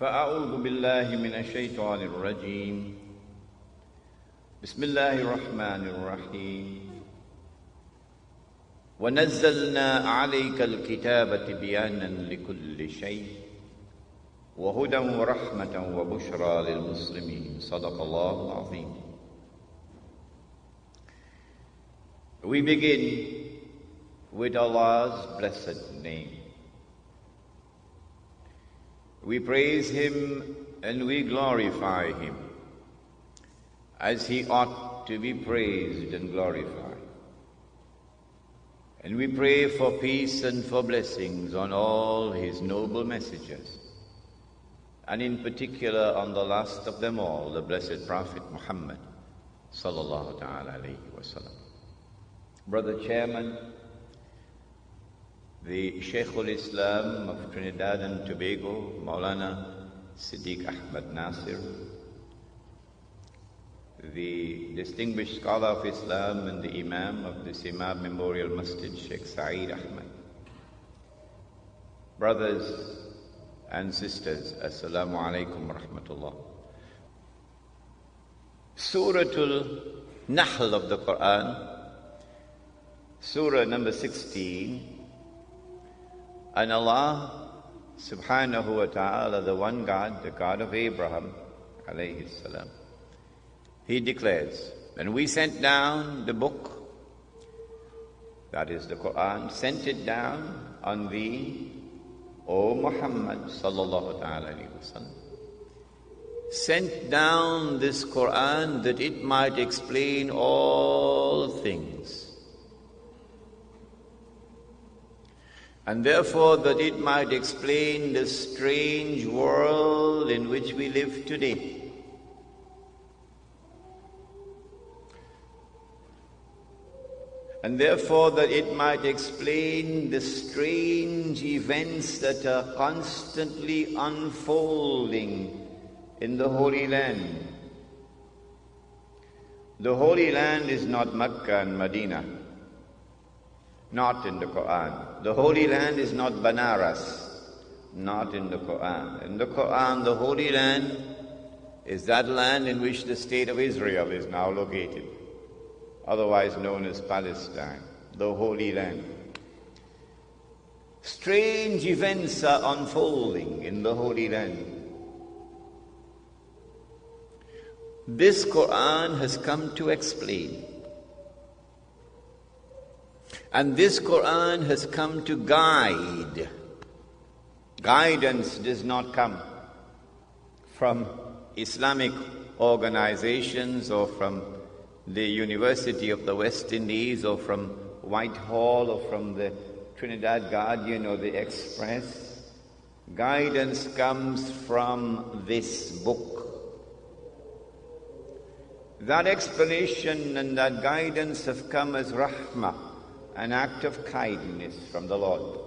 فأعوذ بالله من الشيطان الرجيم بسم الله الرحمن الرحيم ونزلنا عليك الكتاب تبيانا لكل شيء وهدى ورحمة وبشرى للمسلمين صدق الله العظيم. We begin with Allah's blessed name. We praise Him and we glorify Him as He ought to be praised and glorified. And we pray for peace and for blessings on all His noble messengers, and in particular on the last of them all, the blessed Prophet Muhammad sallallahu ta'ala alayhi wa sallam. Brother Chairman, the Shaykhul Islam of Trinidad and Tobago, Maulana Siddiq Ahmad Nasir, the distinguished scholar of Islam and the Imam of the Imam Memorial Masjid, Sheikh Saeed Ahmad. Brothers and sisters, Assalamu alaikum wa rahmatullah. Suratul Nahl of the Quran, Surah number 16, and Allah subhanahu wa ta'ala, the one God, the God of Abraham alayhi salam, He declares, and we sent down the book, that is the Quran, sent it down on thee, O Muhammad sallallahu ta'ala alayhi wa sallam. Sent down this Quran that it might explain all things. And therefore that it might explain the strange world in which we live today. And therefore that it might explain the strange events that are constantly unfolding in the Holy Land. The Holy Land is not Mecca and Medina, not in the Quran. The Holy Land is not Banaras, not in the Quran. In the Quran, the Holy Land is that land in which the state of Israel is now located, otherwise known as Palestine, the Holy Land. Strange events are unfolding in the Holy Land. This Quran has come to explain. And this Quran has come to guide. Guidance does not come from Islamic organizations or from the University of the West Indies or from Whitehall or from the Trinidad Guardian or the Express. Guidance comes from this book. That explanation and that guidance have come as rahmah, an act of kindness from the Lord.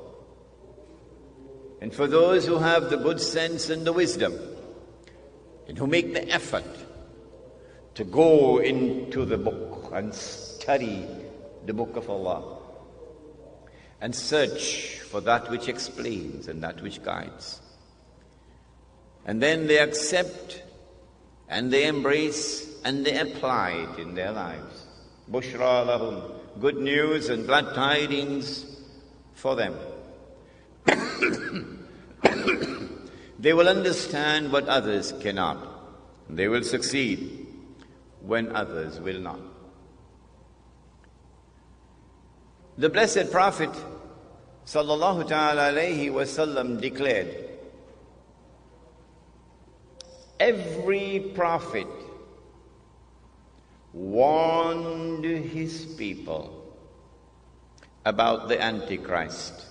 And for those who have the good sense and the wisdom, and who make the effort to go into the book and study the book of Allah, and search for that which explains and that which guides. And then they accept and they embrace and they apply it in their lives. Bushra lahum, good news and glad tidings for them. They will understand what others cannot. They will succeed when others will not. The blessed Prophet sallallahu ta'ala alayhi wa sallam declared, every prophet warned his people about the Antichrist,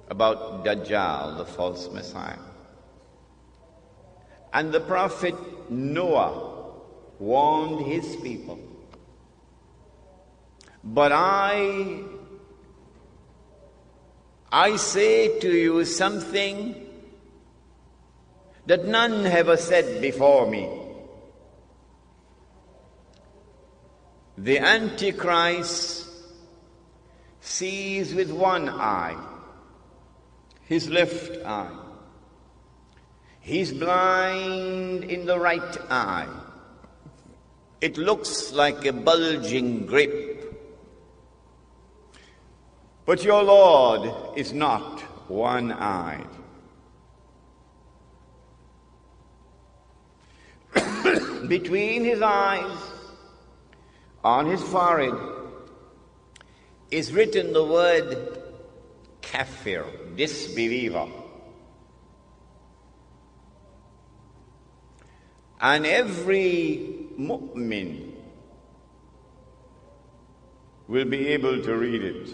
about Dajjal, the false Messiah. And the prophet Noah warned his people. But I say to you something that none ever said before me. The Antichrist sees with one eye, his left eye, He's blind in the right eye. It looks like a bulging grape. But your Lord is not one-eyed. Between his eyes, on his forehead, is written the word kafir, disbeliever. And every mu'min will be able to read it.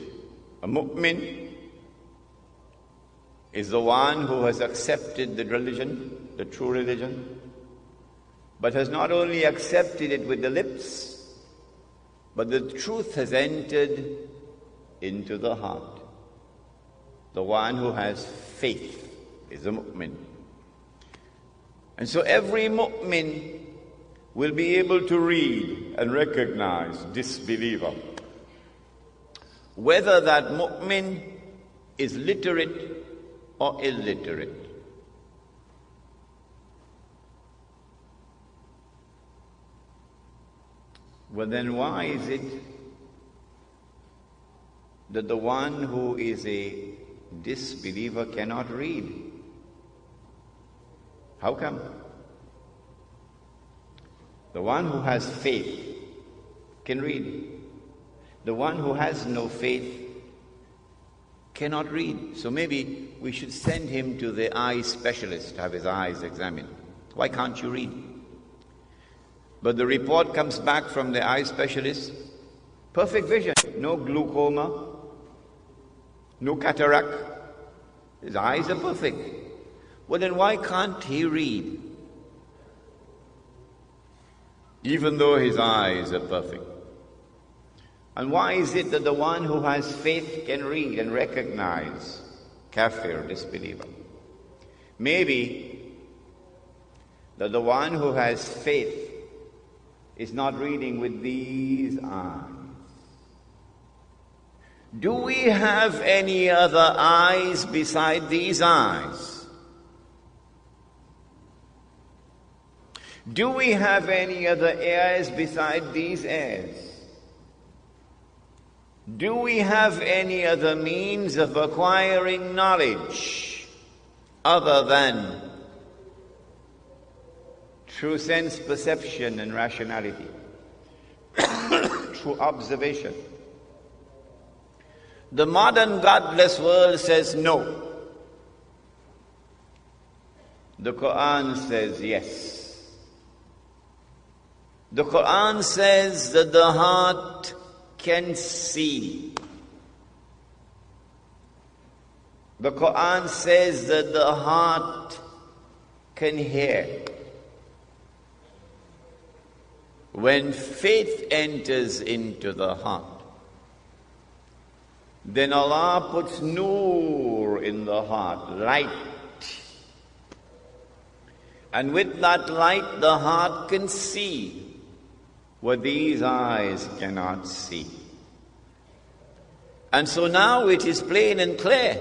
A mu'min is the one who has accepted the religion, the true religion, but has not only accepted it with the lips, but the truth has entered into the heart. The one who has faith is a mu'min. And so every mu'min will be able to read and recognize disbeliever. Whether that mu'min is literate or illiterate. Well, then why is it that the one who is a disbeliever cannot read? How come? The one who has faith can read. The one who has no faith cannot read. So maybe we should send him to the eye specialist to have his eyes examined. Why can't you read? But the report comes back from the eye specialist, perfect vision, no glaucoma, no cataract. His eyes are perfect. Well, then why can't he read? Even though his eyes are perfect. And why is it that the one who has faith can read and recognize kafir, disbeliever? Maybe that the one who has faith is not reading with these eyes. Do we have any other eyes beside these eyes? Do we have any other ears beside these ears? Do we have any other means of acquiring knowledge other than through sense perception and rationality, through observation? The modern godless world says no. The Quran says yes. The Quran says that the heart can see. The Quran says that the heart can hear. When faith enters into the heart, then Allah puts nur in the heart, light. And with that light, the heart can see what these eyes cannot see. And so now it is plain and clear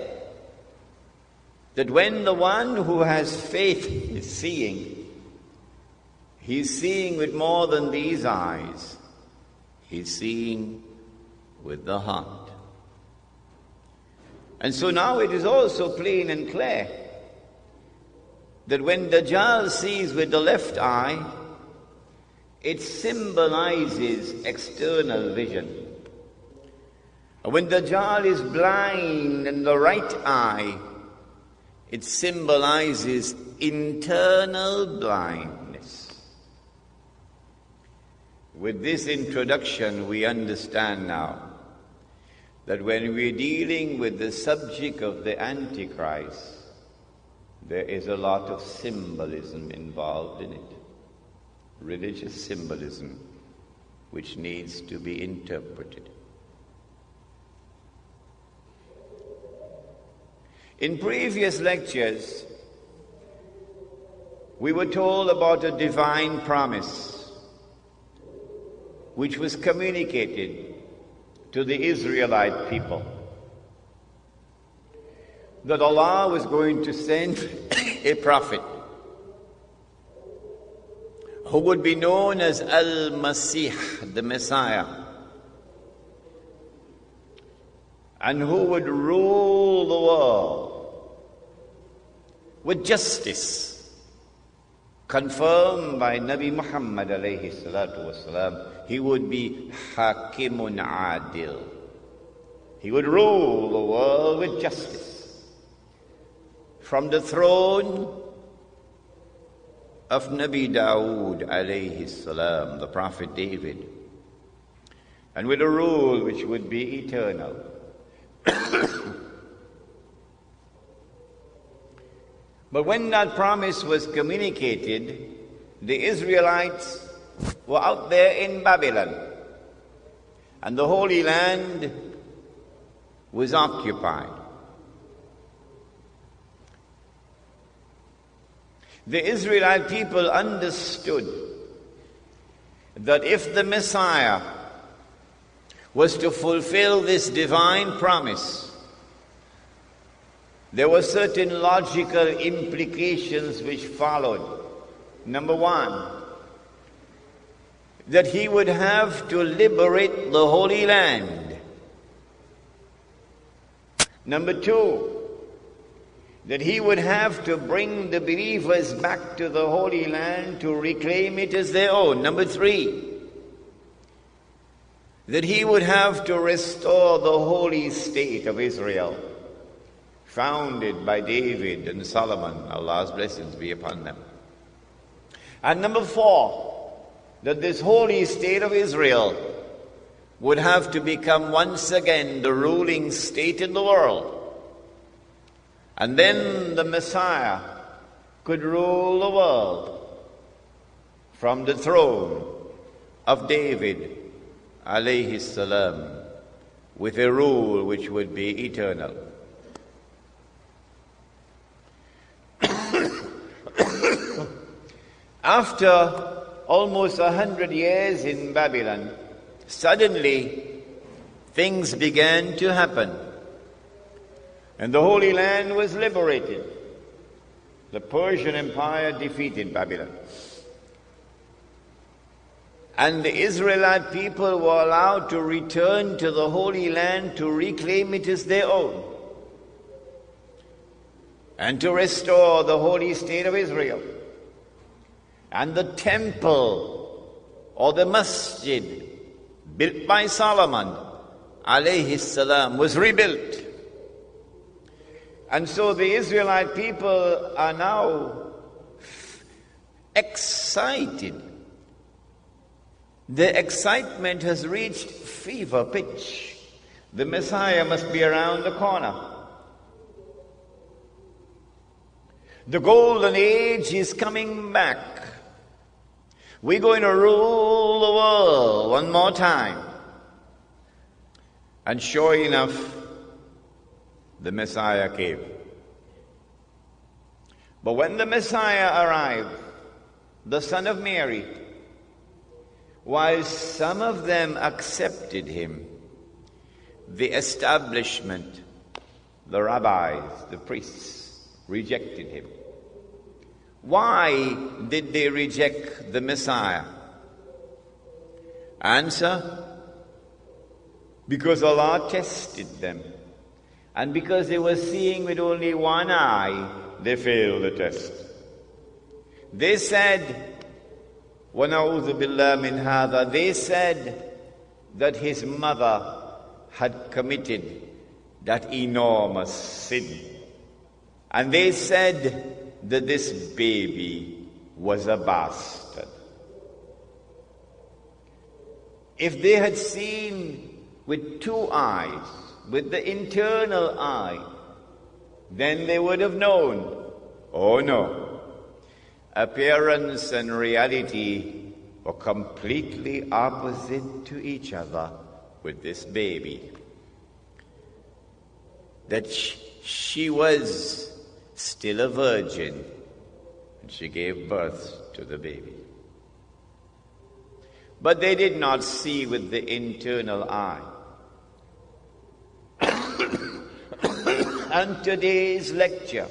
that when the one who has faith is seeing, he's seeing with more than these eyes. He's seeing with the heart. And so now it is also plain and clear that when Dajjal sees with the left eye, it symbolizes external vision. When Dajjal is blind in the right eye, it symbolizes internal blindness. With this introduction, we understand now that when we're dealing with the subject of the Antichrist, there is a lot of symbolism involved in it. Religious symbolism, which needs to be interpreted. In previous lectures, we were told about a divine promise which was communicated to the Israelite people, that Allah was going to send a prophet who would be known as Al-Masih, the Messiah, and who would rule the world with justice, confirmed by Nabi Muhammad alayhi salatu wasalam. He would be Hakimun Adil. He would rule the world with justice. From the throne of Nabi Dawood alayhi salam, the Prophet David, and with a rule which would be eternal. But when that promise was communicated, the Israelites were out there in Babylon, and the Holy Land was occupied. The Israelite people understood that if the Messiah was to fulfill this divine promise, there were certain logical implications which followed. Number one, that he would have to liberate the Holy Land. Number two, that he would have to bring the believers back to the Holy Land to reclaim it as their own. Number three, that he would have to restore the holy state of Israel, founded by David and Solomon, Allah's blessings be upon them. And number four, that this holy state of Israel would have to become once again the ruling state in the world. And then the Messiah could rule the world from the throne of David alayhi salam, with a rule which would be eternal. After almost 100 years in Babylon, suddenly things began to happen, and the Holy Land was liberated. The Persian Empire defeated Babylon, and the Israelite people were allowed to return to the Holy Land to reclaim it as their own and to restore the holy state of Israel. And the temple, or the masjid, built by Solomon alayhi salam, was rebuilt. And so the Israelite people are now excited. The excitement has reached fever pitch. The Messiah must be around the corner. The golden age is coming back. We're going to rule the world one more time. And sure enough, the Messiah came. But when the Messiah arrived, the son of Mary, while some of them accepted him, the establishment, the rabbis, the priests, rejected him. Why did they reject the Messiah? Answer: because Allah tested them. And because they were seeing with only one eye, they failed the test. They said, وَنَعُوذُ بِاللَّهِ مِنْ هَذَا, they said that his mother had committed that enormous sin. And they said that this baby was a bastard. If they had seen with two eyes, with the internal eye, then they would have known, oh no, appearance and reality were completely opposite to each other with this baby. That she was still a virgin, and she gave birth to the baby. But they did not see with the internal eye. And today's lecture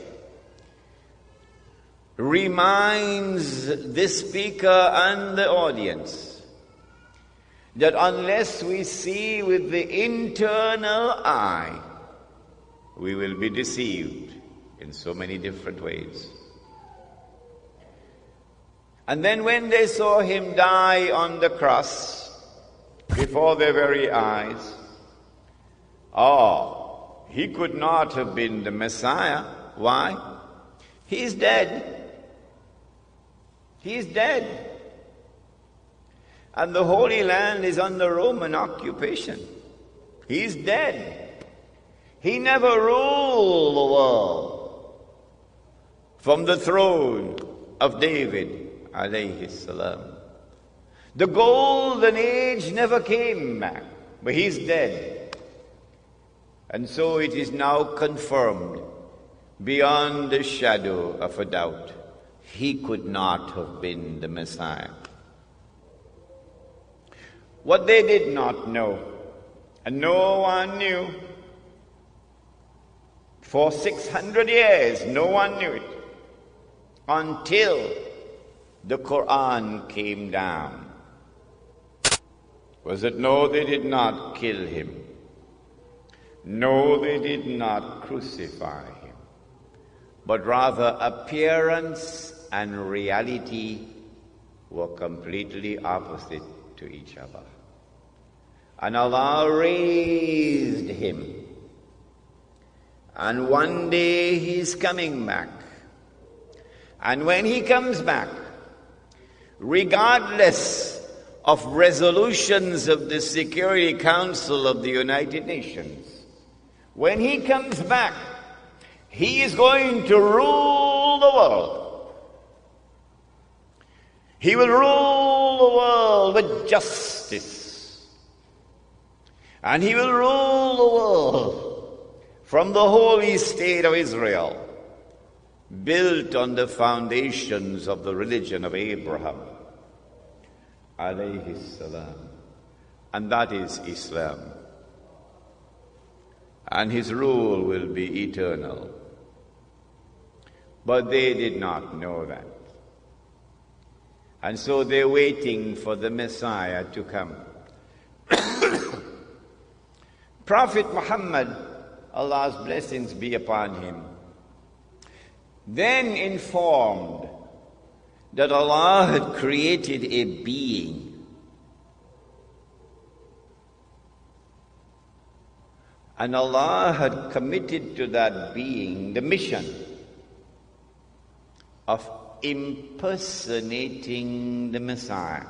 reminds this speaker and the audience that unless we see with the internal eye, we will be deceived in so many different ways. And then when they saw him die on the cross before their very eyes, he could not have been the Messiah. Why? He's dead. He's dead. And the Holy Land is under Roman occupation. He's dead. He never ruled the world from the throne of David, alayhi salam. The golden age never came back, but he's dead. And so it is now confirmed beyond the shadow of a doubt. He could not have been the Messiah. What they did not know, and no one knew, for 600 years no one knew it, until the Quran came down, was that no, they did not kill him. No, they did not crucify him, but rather appearance and reality were completely opposite to each other. And Allah raised him. And one day he's coming back. And when he comes back, regardless of resolutions of the Security Council of the United Nations, when he comes back, he is going to rule the world. He will rule the world with justice. And he will rule the world from the holy state of Israel, built on the foundations of the religion of Abraham, alayhi salam. And that is Islam. And his rule will be eternal. But they did not know that. And so they're waiting for the Messiah to come. Prophet Muhammad, Allah's blessings be upon him, then informed that Allah had created a being, and Allah had committed to that being the mission of impersonating the Messiah,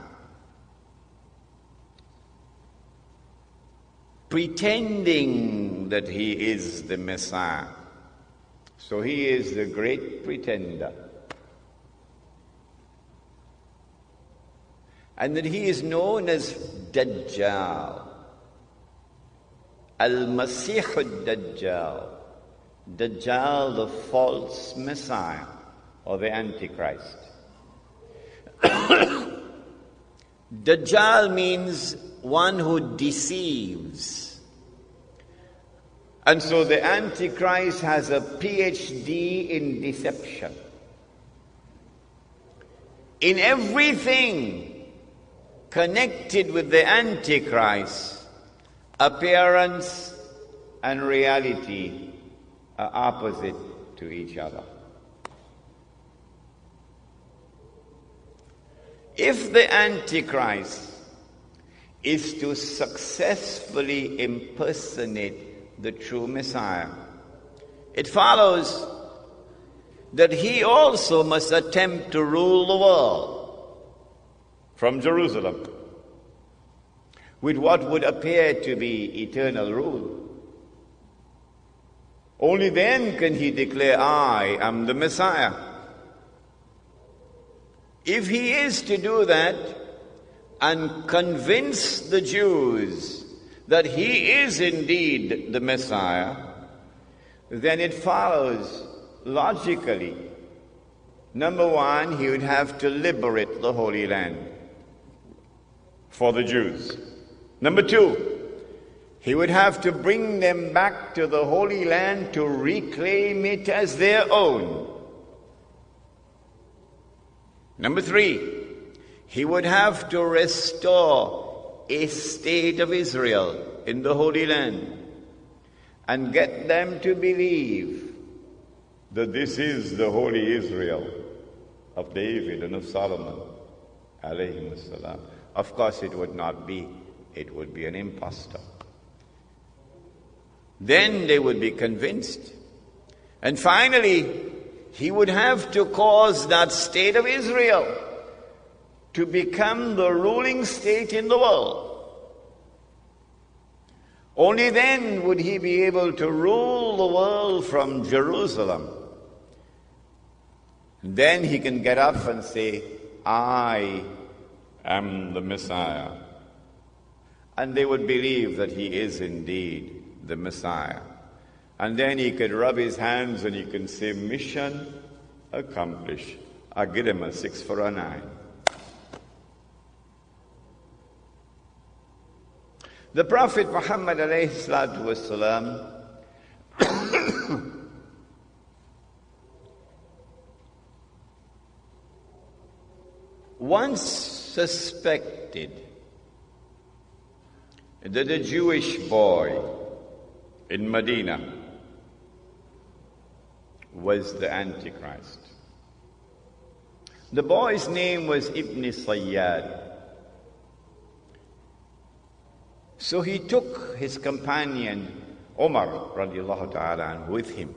pretending that he is the Messiah. So he is the great pretender. And that he is known as Dajjal, Al-Masih al-Dajjal, Dajjal, the false Messiah, or the Antichrist. Dajjal means one who deceives. And so the Antichrist has a PhD in deception. In everything connected with the Antichrist, appearance and reality are opposite to each other. If the Antichrist is to successfully impersonate the true Messiah, it follows that he also must attempt to rule the world from Jerusalem with what would appear to be eternal rule. Only then can he declare, I am the Messiah. If he is to do that and convince the Jews that he is indeed the Messiah, then it follows logically, number one, he would have to liberate the Holy Land for the Jews. Number two, he would have to bring them back to the Holy Land to reclaim it as their own. Number 3, he would have to restore a state of Israel in the Holy Land and get them to believe that this is the holy Israel of David and of Solomon, alayhim as-salam. Of course it would not be. It would be an impostor. Then they would be convinced. And finally, he would have to cause that state of Israel to become the ruling state in the world. Only then would he be able to rule the world from Jerusalem. Then he can get up and say, I am the Messiah. And they would believe that he is indeed the Messiah. And then he could rub his hands and he can say, mission accomplished. I give him a 6 for a 9. The Prophet Muhammad alayhi salatu wasalam once suspected that a Jewish boy in Medina was the Antichrist. The boy's name was Ibn Sayyad. So he took his companion Umar radiallahu ta'ala with him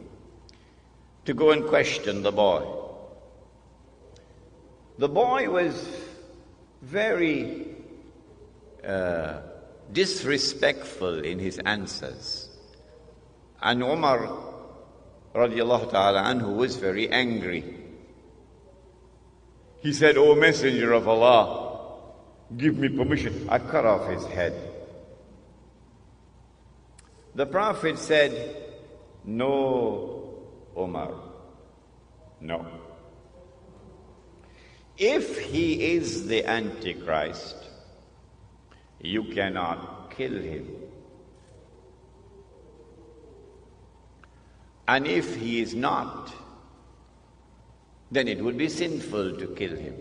to go and question the boy. The boy was very disrespectful in his answers. And Umar radiallahu ta'ala anhu was very angry. He said, O Messenger of Allah, give me permission. I cut off his head. The Prophet said, no, Umar, no. If he is the Antichrist, you cannot kill him. And if he is not, then it would be sinful to kill him.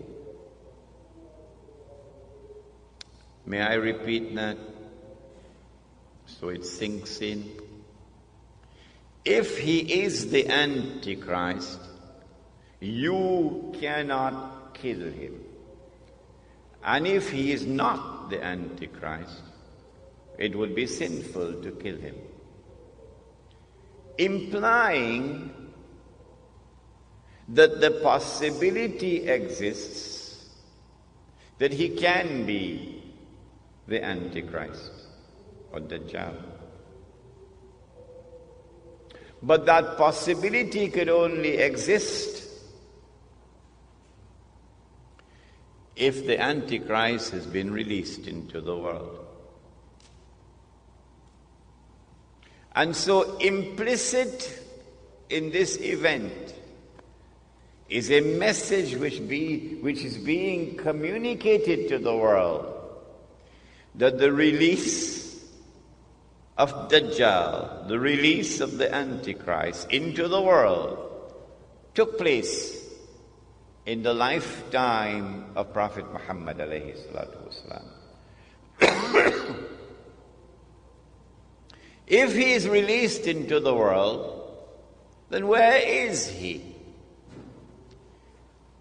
May I repeat that so it sinks in? If he is the Antichrist, you cannot kill him. And if he is not the Antichrist, it would be sinful to kill him. Implying that the possibility exists that he can be the Antichrist or Dajjal. But that possibility could only exist if the Antichrist has been released into the world. And so implicit in this event is a message which is being communicated to the world, that the release of Dajjal, the release of the Antichrist into the world took place in the lifetime of Prophet Muhammad alayhi salatu wasalam. If he is released into the world, then where is he?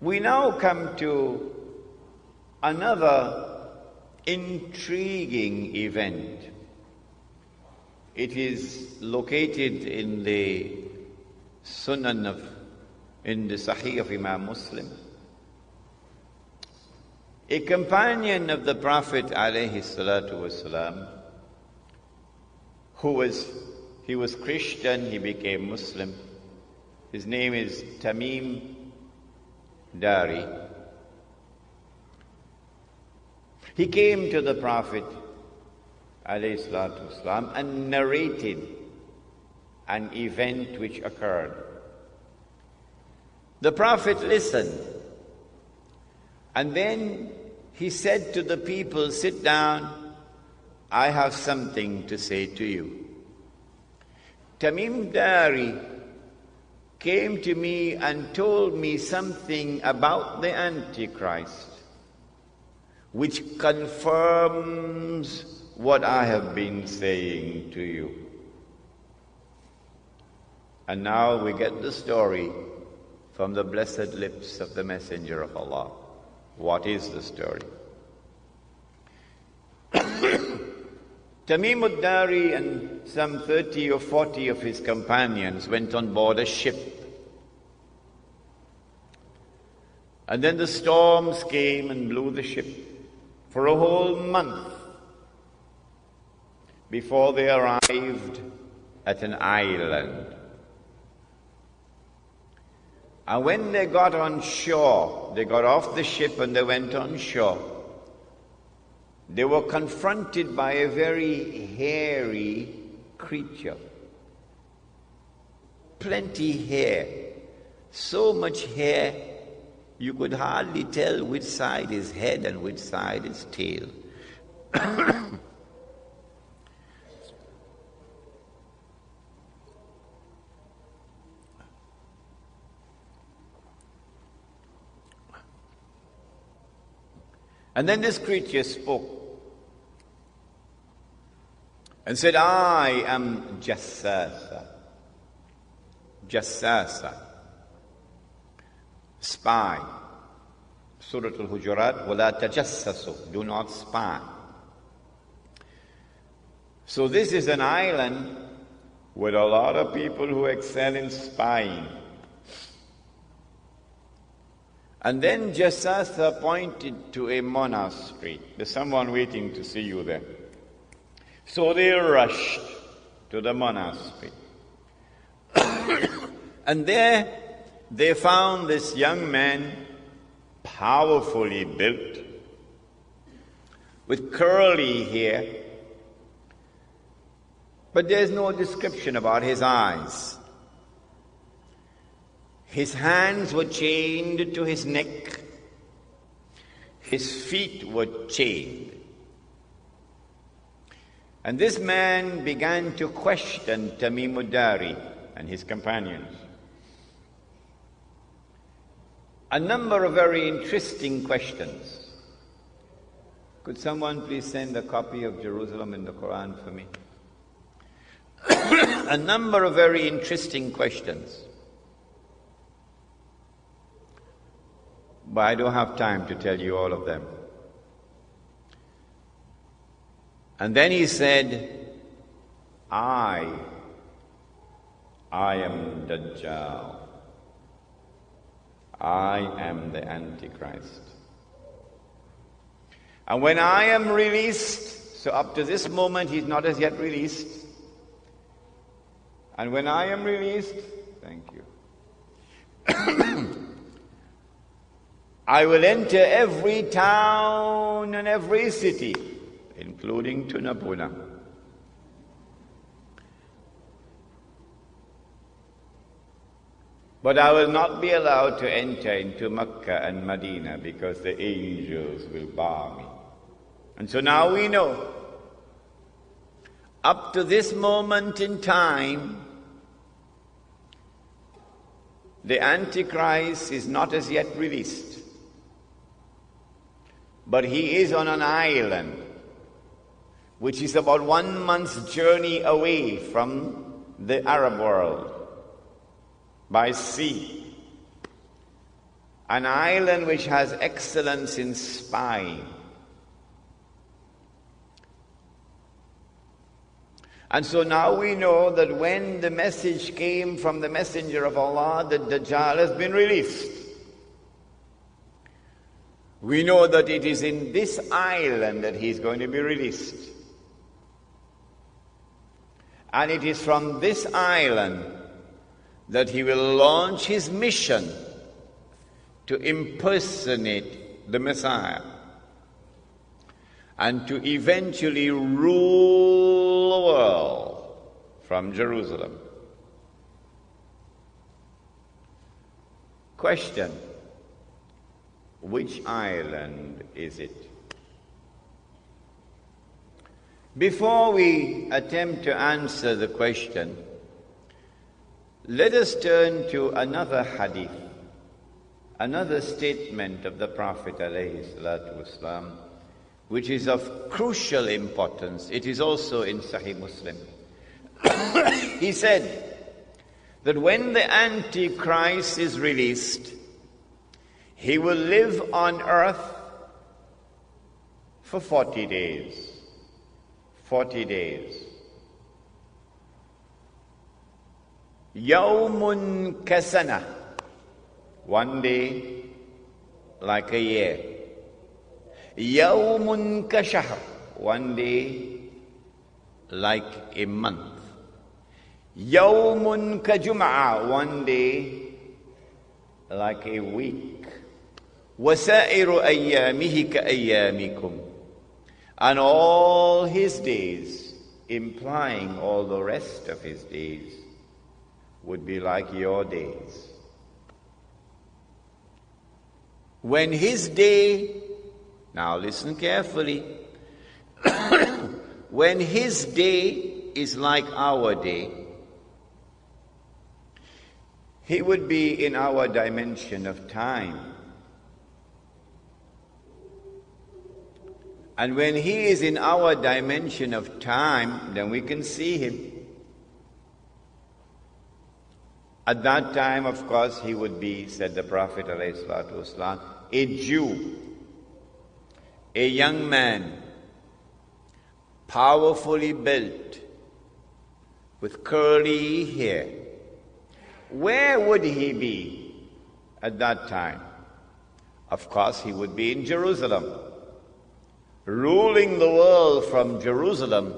We now come to another intriguing event. It is located in the Sunan in the Sahih of Imam Muslim. A companion of the Prophet alayhi salatu wasalam, he was Christian, he became Muslim. His name is Tamim Dari. He came to the Prophet alayhi salatu wasalam and narrated an event which occurred. The Prophet listened, and then he said to the people, sit down, I have something to say to you. Tamim Dari came to me and told me something about the Antichrist, which confirms what I have been saying to you. And now we get the story from the blessed lips of the Messenger of Allah. What is the story? Tamim ad-Dari and some 30 or 40 of his companions went on board a ship. And then the storms came and blew the ship for a whole month before they arrived at an island. And when they got on shore, they got off the ship and they went on shore, they were confronted by a very hairy creature. Plenty hair. So much hair, you could hardly tell which side is head and which side is tail. And then this creature spoke and said, I am Jassasa. Jassasa. Spy. Surah Al-Hujurat, وَلَا تَجَسَّسُوا. Do not spy. So this is an island with a lot of people who excel in spying. And then Jassasa pointed to a monastery. There's someone waiting to see you there. So they rushed to the monastery. And there they found this young man, powerfully built, with curly hair. But there's no description about his eyes. His hands were chained to his neck. His feet were chained. And this man began to question Tamim ad-Dari and his companions. A number of very interesting questions. Could someone please send a copy of Jerusalem in the Quran for me? A number of very interesting questions. But I don't have time to tell you all of them. And then he said, I am Dajjal. I am the Antichrist. And when I am released, so up to this moment he's not as yet released. And when I am released, thank you, I will enter every town and every city, including Tunapuna. But I will not be allowed to enter into Mecca and Medina because the angels will bar me. And so now we know, up to this moment in time, the Antichrist is not as yet released. But he is on an island, which is about 1 month's journey away from the Arab world by sea. An island which has excellence in spying. And so now we know that when the message came from the Messenger of Allah that Dajjal has been released, we know that it is in this island that he is going to be released. And it is from this island that he will launch his mission to impersonate the Messiah and to eventually rule the world from Jerusalem. Question: which island is it? Before we attempt to answer the question, Let us turn to another hadith, another statement of the Prophet ﷺ, which is of crucial importance. It is also in Sahih Muslim. He said that when the Antichrist is released, he will live on earth for 40 days. 40 days. Yawmun kasana. One day like a year. Yawmun kashahr. One day like a month. Yawmun kajum'a. One day like a week. Wasairu ayyamihi ka ayyamikum. And all his days, implying all the rest of his days, would be like your days. When his day, now listen carefully, when his day is like our day, he would be in our dimension of time. And when he is in our dimension of time, then we can see him. At that time, of course, he would be, said the Prophet ﷺ, a Jew, a young man, powerfully built, with curly hair. Where would he be at that time? Of course, he would be in Jerusalem, ruling the world from Jerusalem,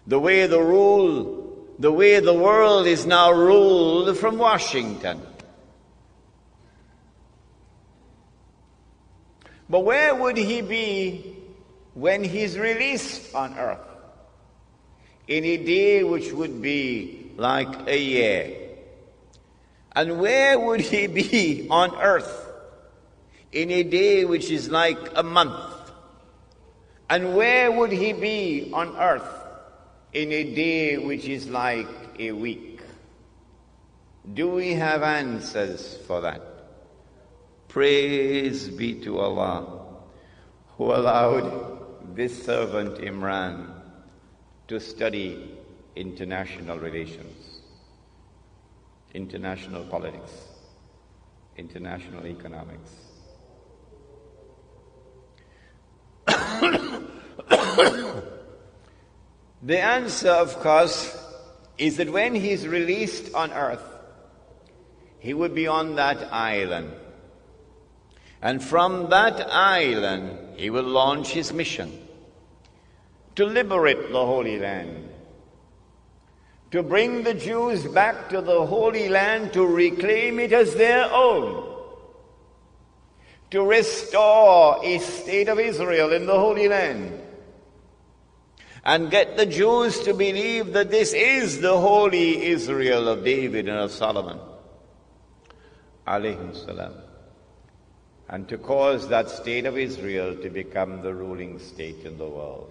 the way the world is now ruled from Washington. But where would he be when he's released on earth? In a day which would be like a year. And where would he be on earth? In a day which is like a month. And where would he be on earth? In a day which is like a week. Do we have answers for that? Praise be to Allah, who allowed this servant Imran to study international relations, international politics, international economics. The answer, of course, is that when he's released on earth, he would be on that island. And from that island, he will launch his mission to liberate the Holy Land, to bring the Jews back to the Holy Land, to reclaim it as their own, to restore a state of Israel in the Holy Land, and get the Jews to believe that this is the holy Israel of David and of Solomon, alayhim salam, and to cause that state of Israel to become the ruling state in the world.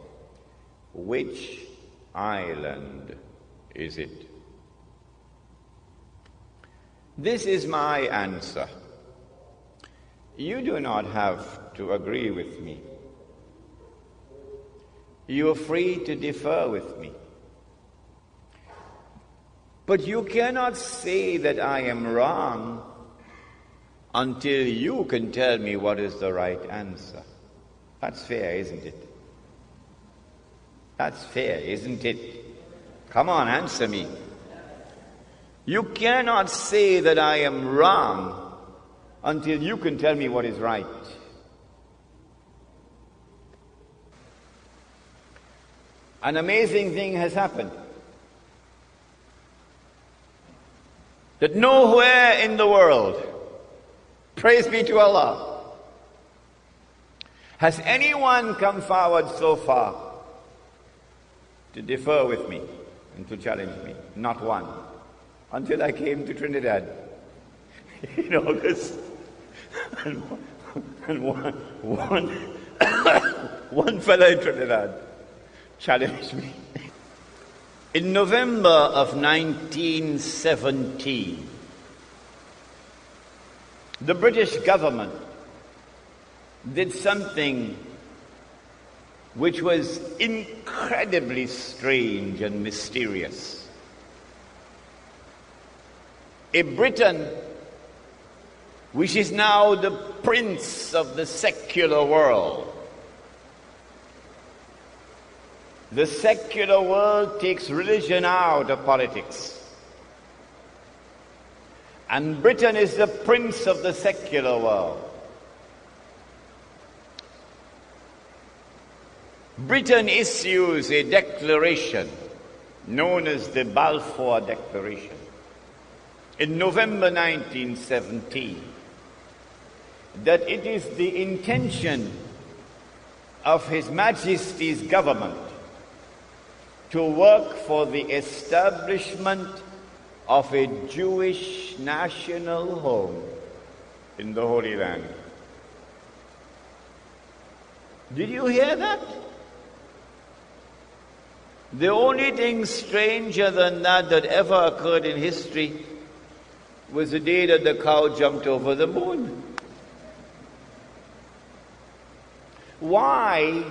Which island is it? This is my answer. You do not have to agree with me. You are free to differ with me. But you cannot say that I am wrong until you can tell me what is the right answer. That's fair, isn't it? That's fair, isn't it? Come on, answer me. You cannot say that I am wrong until you can tell me what is right. An amazing thing has happened. That nowhere in the world, praise be to Allah, has anyone come forward so far to differ with me and to challenge me. Not one. Until I came to Trinidad in August. And one fellow in Trinidad challenged me. In November of 1917, the British government did something which was incredibly strange and mysterious. A Britain which is now the prince of the secular world. The secular world takes religion out of politics. And Britain is the prince of the secular world. Britain issues a declaration known as the Balfour Declaration in November 1917 that it is the intention of His Majesty's government to work for the establishment of a Jewish national home in the Holy Land. Did you hear that? The only thing stranger than that ever occurred in history was the day that the cow jumped over the moon. Why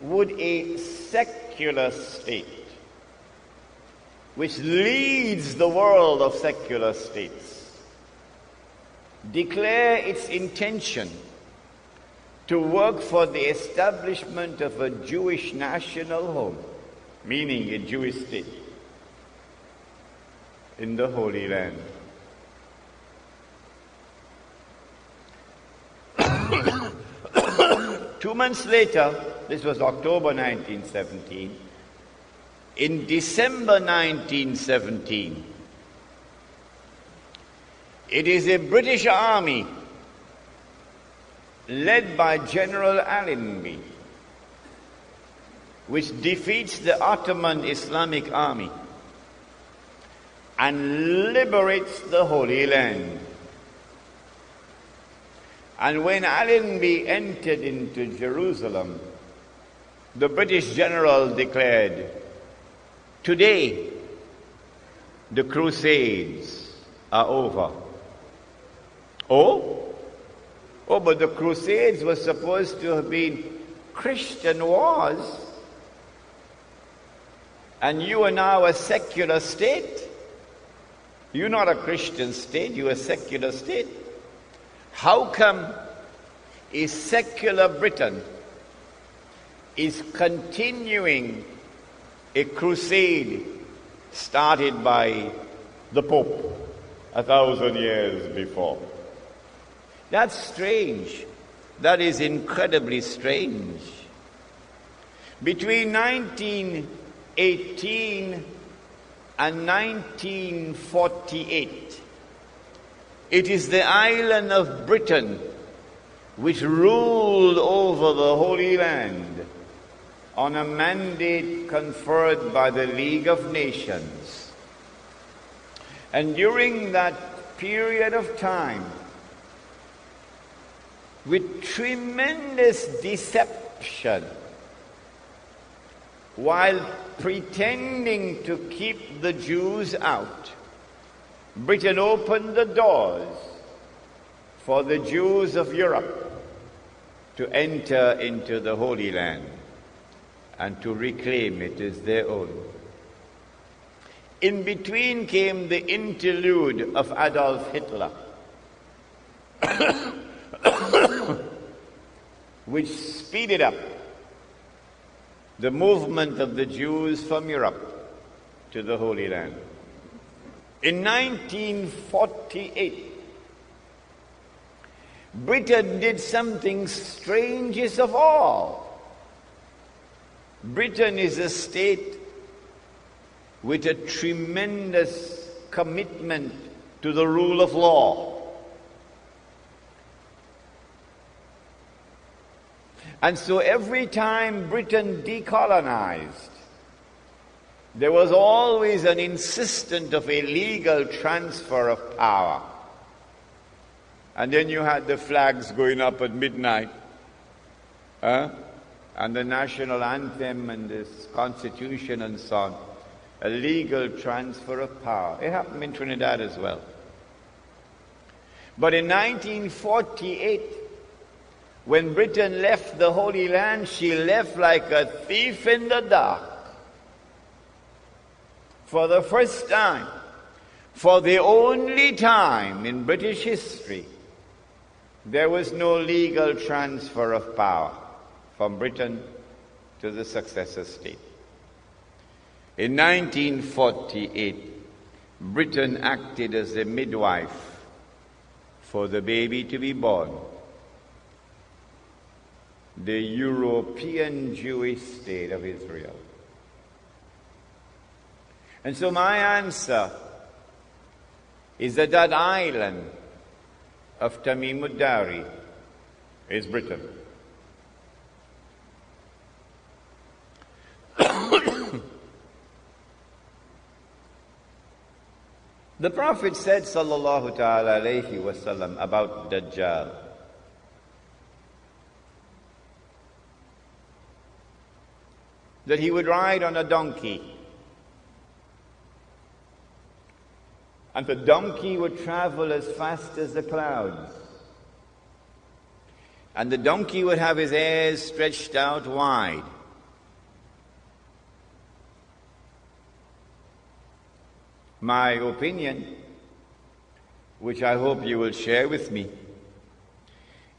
would a secular state, which leads the world of secular states, declare its intention to work for the establishment of a Jewish national home, meaning a Jewish state, in the Holy Land? Two months later, this was October 1917, in December 1917, it is a British army led by General Allenby, which defeats the Ottoman Islamic army and liberates the Holy Land. And when Allenby entered into Jerusalem, the British general declared, "Today, the Crusades are over." Oh, but the Crusades were supposed to have been Christian wars. And you are now a secular state. You're not a Christian state, you're a secular state. How come a secular Britain is continuing a crusade started by the Pope 1,000 years before? That's strange. That is incredibly strange. Between 1918 and 1948, it is the island of Britain which ruled over the Holy Land on a mandate conferred by the League of Nations. And during that period of time, with tremendous deception, while pretending to keep the Jews out, Britain opened the doors for the Jews of Europe to enter into the Holy Land and to reclaim it as their own. In between came the interlude of Adolf Hitler, which speeded up the movement of the Jews from Europe to the Holy Land. In 1948, Britain did something strangest of all. Britain is a state with a tremendous commitment to the rule of law. And so every time Britain decolonized, there was always an insistence of a legal transfer of power. And then you had the flags going up at midnight, and and the national anthem and this constitution and so on, a legal transfer of power. It happened in Trinidad as well. But in 1948, when Britain left the Holy Land, she left like a thief in the dark. For the first time, for the only time in British history, there was no legal transfer of power from Britain to the successor state. In 1948, Britain acted as a midwife for the baby to be born. The European Jewish state of Israel. And so my answer is that that island of Tamim ud-Dari is Britain. The Prophet said, sallallahu ta'ala alayhi wa sallam, about Dajjal, that he would ride on a donkey, and the donkey would travel as fast as the clouds, and the donkey would have his ears stretched out wide. My opinion, which I hope you will share with me,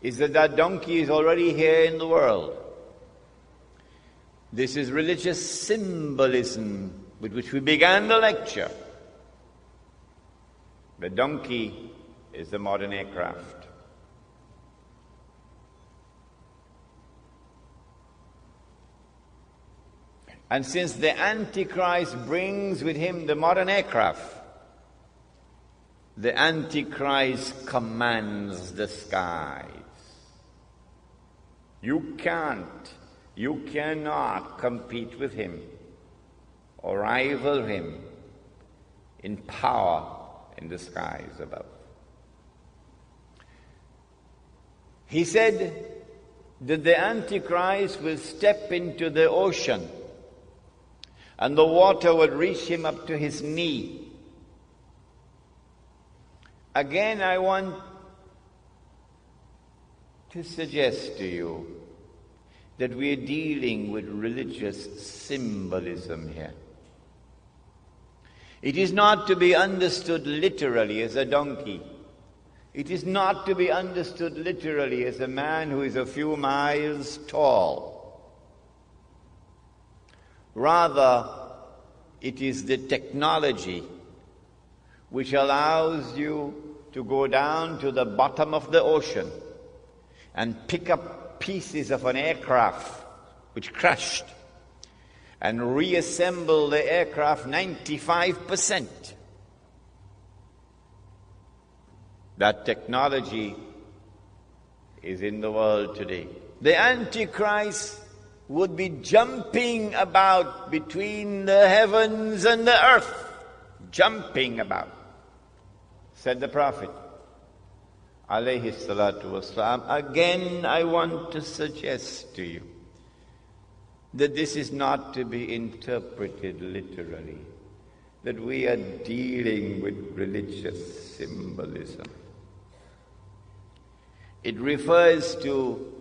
is that that donkey is already here in the world. This is religious symbolism with which we began the lecture. The donkey is the modern aircraft. And since the Antichrist brings with him the modern aircraft, the Antichrist commands the skies. You cannot compete with him or rival him in power in the skies above. He said that the Antichrist will step into the ocean and the water would reach him up to his knee. Again, I want to suggest to you that we are dealing with religious symbolism here. It is not to be understood literally as a donkey. It is not to be understood literally as a man who is a few miles tall. Rather, it is the technology which allows you to go down to the bottom of the ocean and pick up pieces of an aircraft which crashed and reassemble the aircraft 95%. That technology is in the world today. The Antichrist would be jumping about between the heavens and the earth. Jumping about, said the Prophet, alayhi salatu wasalam. Again, I want to suggest to you that this is not to be interpreted literally, that we are dealing with religious symbolism. It refers to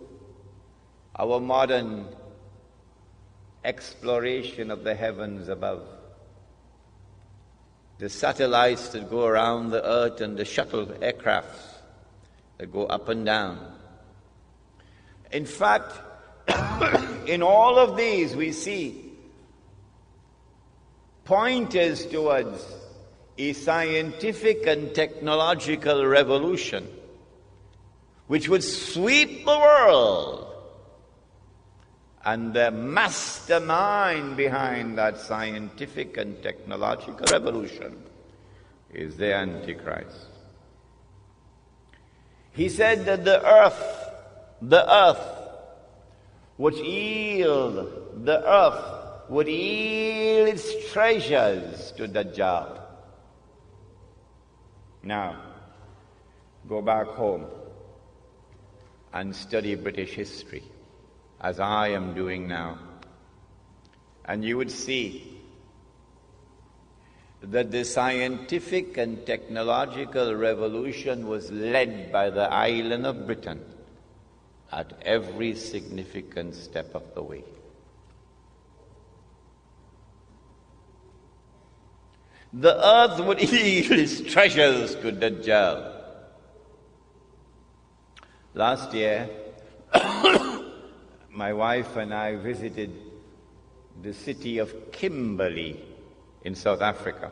our modern exploration of the heavens above. The satellites that go around the earth and the shuttle aircrafts that go up and down. In fact, in all of these we see pointers towards a scientific and technological revolution which would sweep the world. And the mastermind behind that scientific and technological revolution is the Antichrist. He said that the earth would yield its treasures to Dajjal. Now, go back home and study British history. as I am doing now. And you would see that the scientific and technological revolution was led by the island of Britain at every significant step of the way. The earth would yield its treasures to Dajjal. Last year, my wife and I visited the city of Kimberley in South Africa.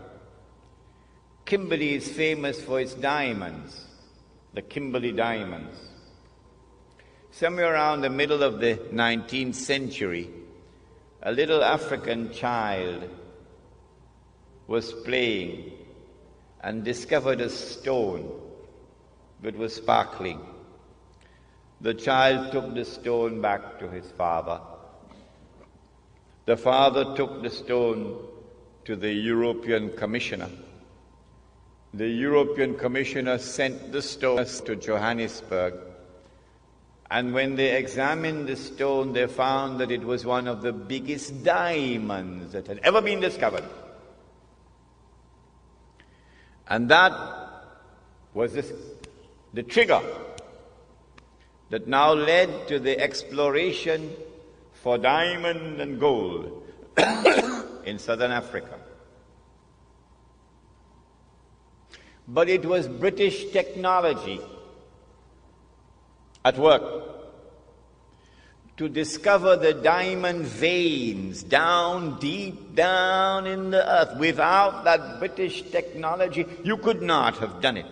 Kimberley is famous for its diamonds, the Kimberley diamonds. Somewhere around the middle of the 19th century, a little African child was playing and discovered a stone that was sparkling. The child took the stone back to his father. The father took the stone to the European Commissioner. The European Commissioner sent the stone to Johannesburg. And when they examined the stone, they found that it was one of the biggest diamonds that had ever been discovered. And that was the trigger that now led to the exploration for diamond and gold in southern Africa. But it was British technology at work to discover the diamond veins down deep down in the earth. Without that British technology, you could not have done it.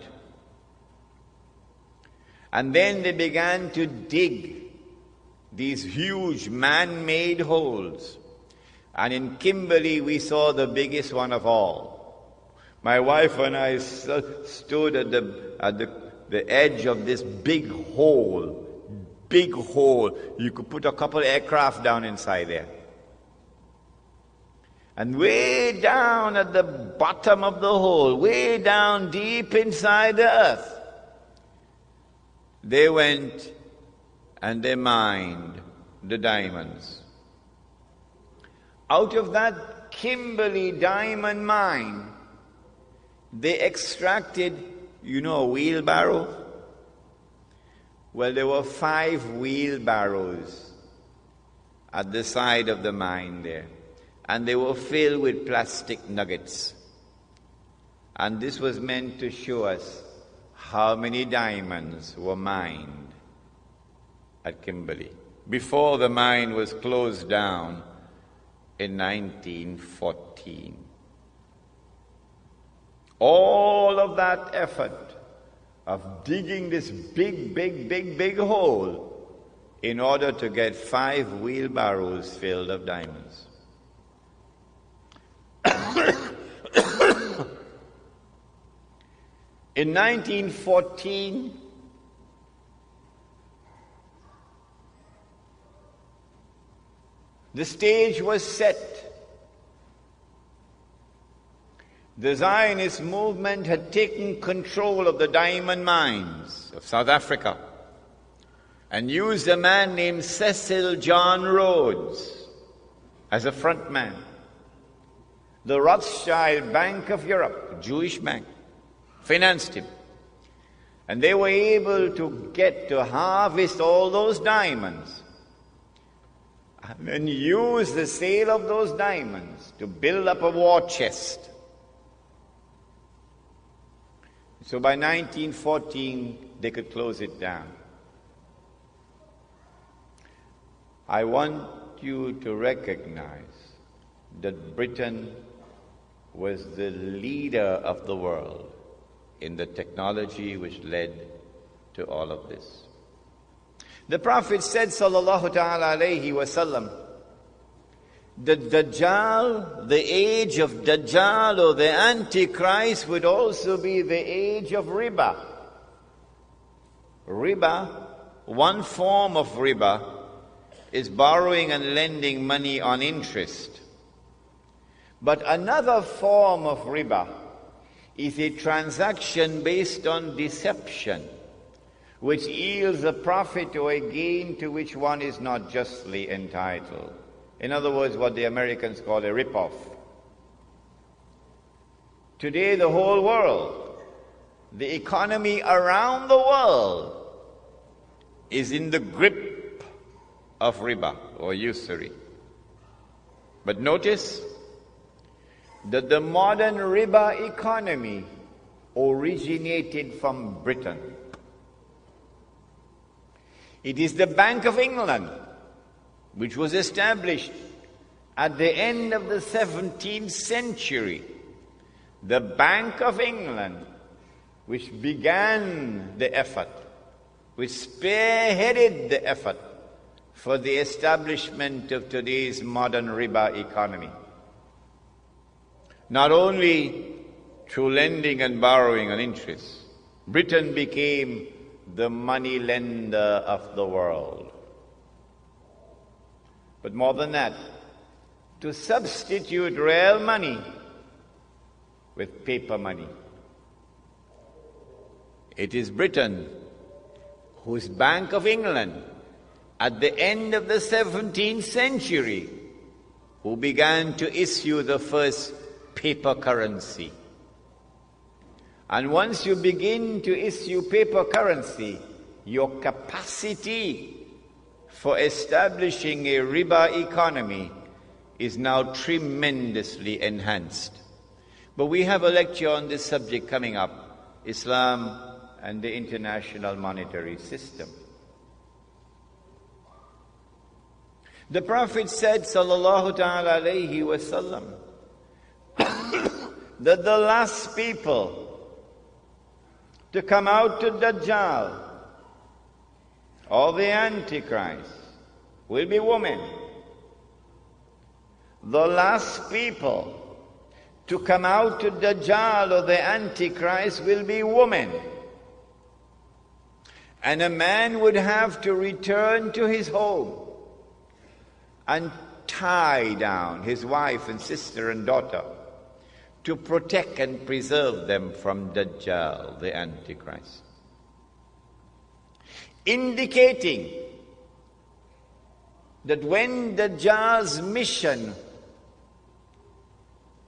And then they began to dig these huge man-made holes. And in Kimberley, we saw the biggest one of all. My wife and I stood at the edge of this big hole. Big hole. You could put a couple aircraft down inside there. And way down at the bottom of the hole, way down deep inside the earth, they went and they mined the diamonds. Out of that Kimberley diamond mine, they extracted, a wheelbarrow? Well, there were 5 wheelbarrows at the side of the mine there, and they were filled with plastic nuggets. And this was meant to show us how many diamonds were mined at Kimberley before the mine was closed down in 1914. All of that effort of digging this big hole in order to get 5 wheelbarrows filled of diamonds. In 1914, the stage was set. The Zionist movement had taken control of the diamond mines of South Africa and used a man named Cecil John Rhodes as a front man. The Rothschild Bank of Europe, a Jewish bank, financed him. And they were able to harvest all those diamonds and then use the sale of those diamonds to build up a war chest. So by 1914, they could close it down. I want you to recognize that Britain was the leader of the world in the technology which led to all of this. The Prophet said, sallallahu ta'ala alayhi wa sallam, the Dajjal, the age of Dajjal or the Antichrist would also be the age of riba. Riba, one form of riba, is borrowing and lending money on interest. But another form of riba is a transaction based on deception, which yields a profit or a gain to which one is not justly entitled. In other words, what the Americans call a rip-off. Today, the whole world, the economy around the world, is in the grip of riba or usury. But notice that the modern riba economy originated from Britain. It is the Bank of England, which was established at the end of the 17th century. The Bank of England, which began the effort, which spearheaded the effort for the establishment of today's modern riba economy. Not only through lending and borrowing and interest, Britain became the money lender of the world. But more than that, to substitute real money with paper money. It is Britain whose Bank of England at the end of the 17th century who began to issue the first paper currency. And once you begin to issue paper currency, your capacity for establishing a riba economy is now tremendously enhanced. But we have a lecture on this subject coming up, Islam and the International Monetary System. The Prophet said, sallallahu ta'ala alayhi wa sallam, that the last people to come out to Dajjal, or the Antichrist, will be women. The last people to come out to Dajjal or the Antichrist will be women. And a man would have to return to his home and tie down his wife and sister and daughter to protect and preserve them from Dajjal, the Antichrist. Indicating that when Dajjal's mission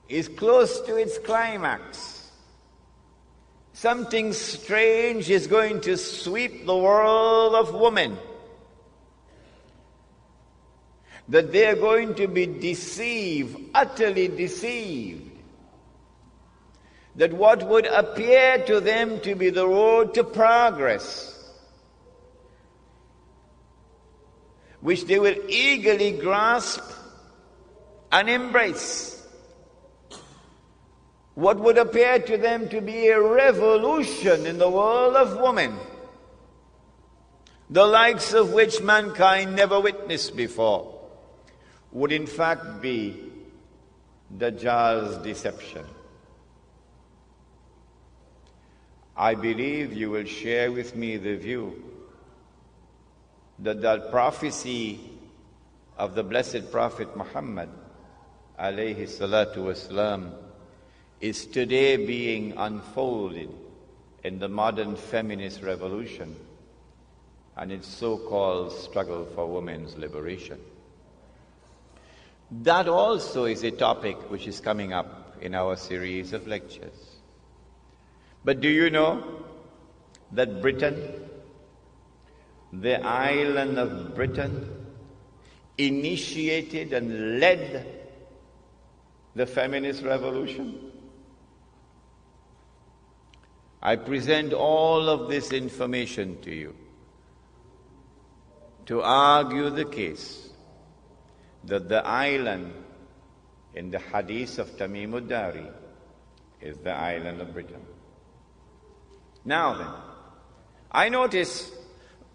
is close to its climax, something strange is going to sweep the world of women. That they are going to be deceived, utterly deceived. That what would appear to them to be the road to progress, which they will eagerly grasp and embrace, what would appear to them to be a revolution in the world of women, the likes of which mankind never witnessed before, would in fact be Dajjal's deception. I believe you will share with me the view that the prophecy of the blessed Prophet Muhammad alayhi salatu wasalam is today being unfolded in the modern feminist revolution and its so-called struggle for women's liberation. That also is a topic which is coming up in our series of lectures. But do you know that Britain, the island of Britain, initiated and led the feminist revolution? I present all of this information to you to argue the case that the island in the hadith of Tamim ad-Dari is the island of Britain. Now then, I notice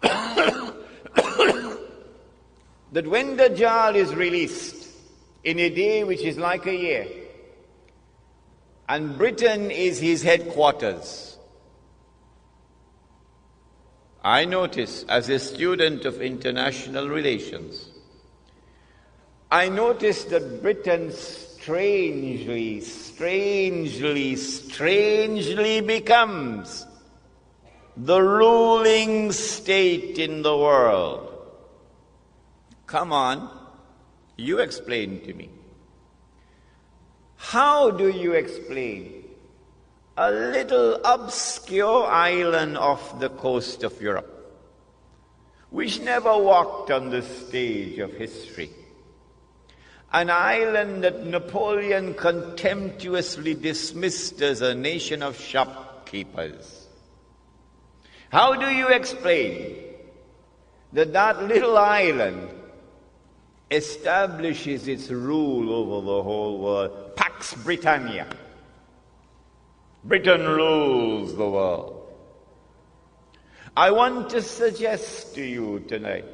that when Dajjal is released in a day which is like a year, and Britain is his headquarters, I notice as a student of international relations, I notice that Britain strangely becomes the ruling state in the world. Come on, you explain to me. How do you explain a little obscure island off the coast of Europe, which never walked on the stage of history? An island that Napoleon contemptuously dismissed as a nation of shopkeepers. How do you explain that that little island establishes its rule over the whole world? Pax Britannia. Britain rules the world. I want to suggest to you tonight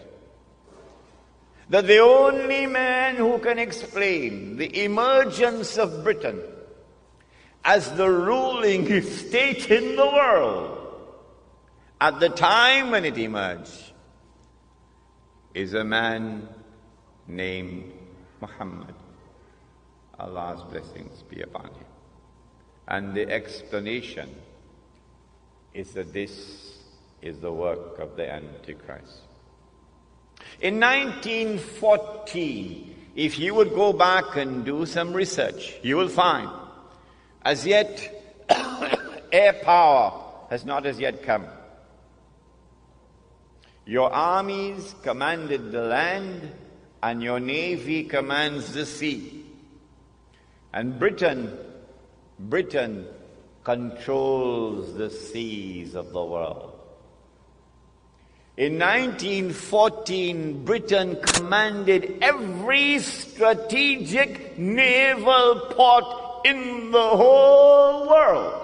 that the only man who can explain the emergence of Britain as the ruling state in the world at the time when it emerged is a man named Muhammad. Allah's blessings be upon him. And the explanation is that this is the work of the Antichrist. In 1914, if you would go back and do some research, you will find, as yet, air power has not as yet come. Your armies commanded the land, and your navy commands the sea. And Britain controls the seas of the world. In 1914, Britain commanded every strategic naval port in the whole world.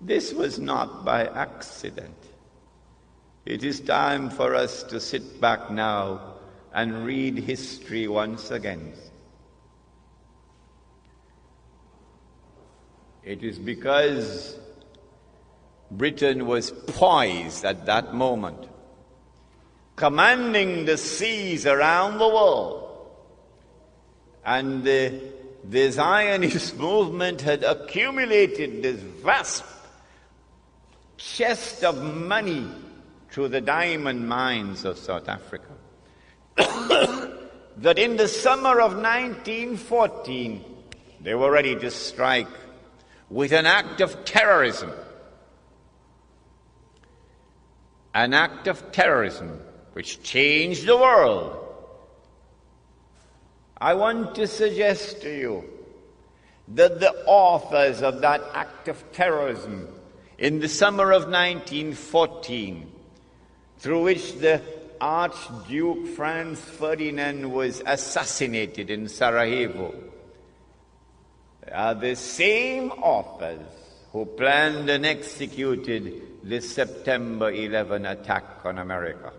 This was not by accident. It is time for us to sit back now and read history once again. It is because Britain was poised at that moment, commanding the seas around the world, and the Zionist movement had accumulated this vast chest of money through the diamond mines of South Africa, that in the summer of 1914 they were ready to strike with an act of terrorism. An act of terrorism which changed the world. I want to suggest to you that the authors of that act of terrorism in the summer of 1914, through which the Archduke Franz Ferdinand was assassinated in Sarajevo, are the same authors who planned and executed the September 11 attack on America.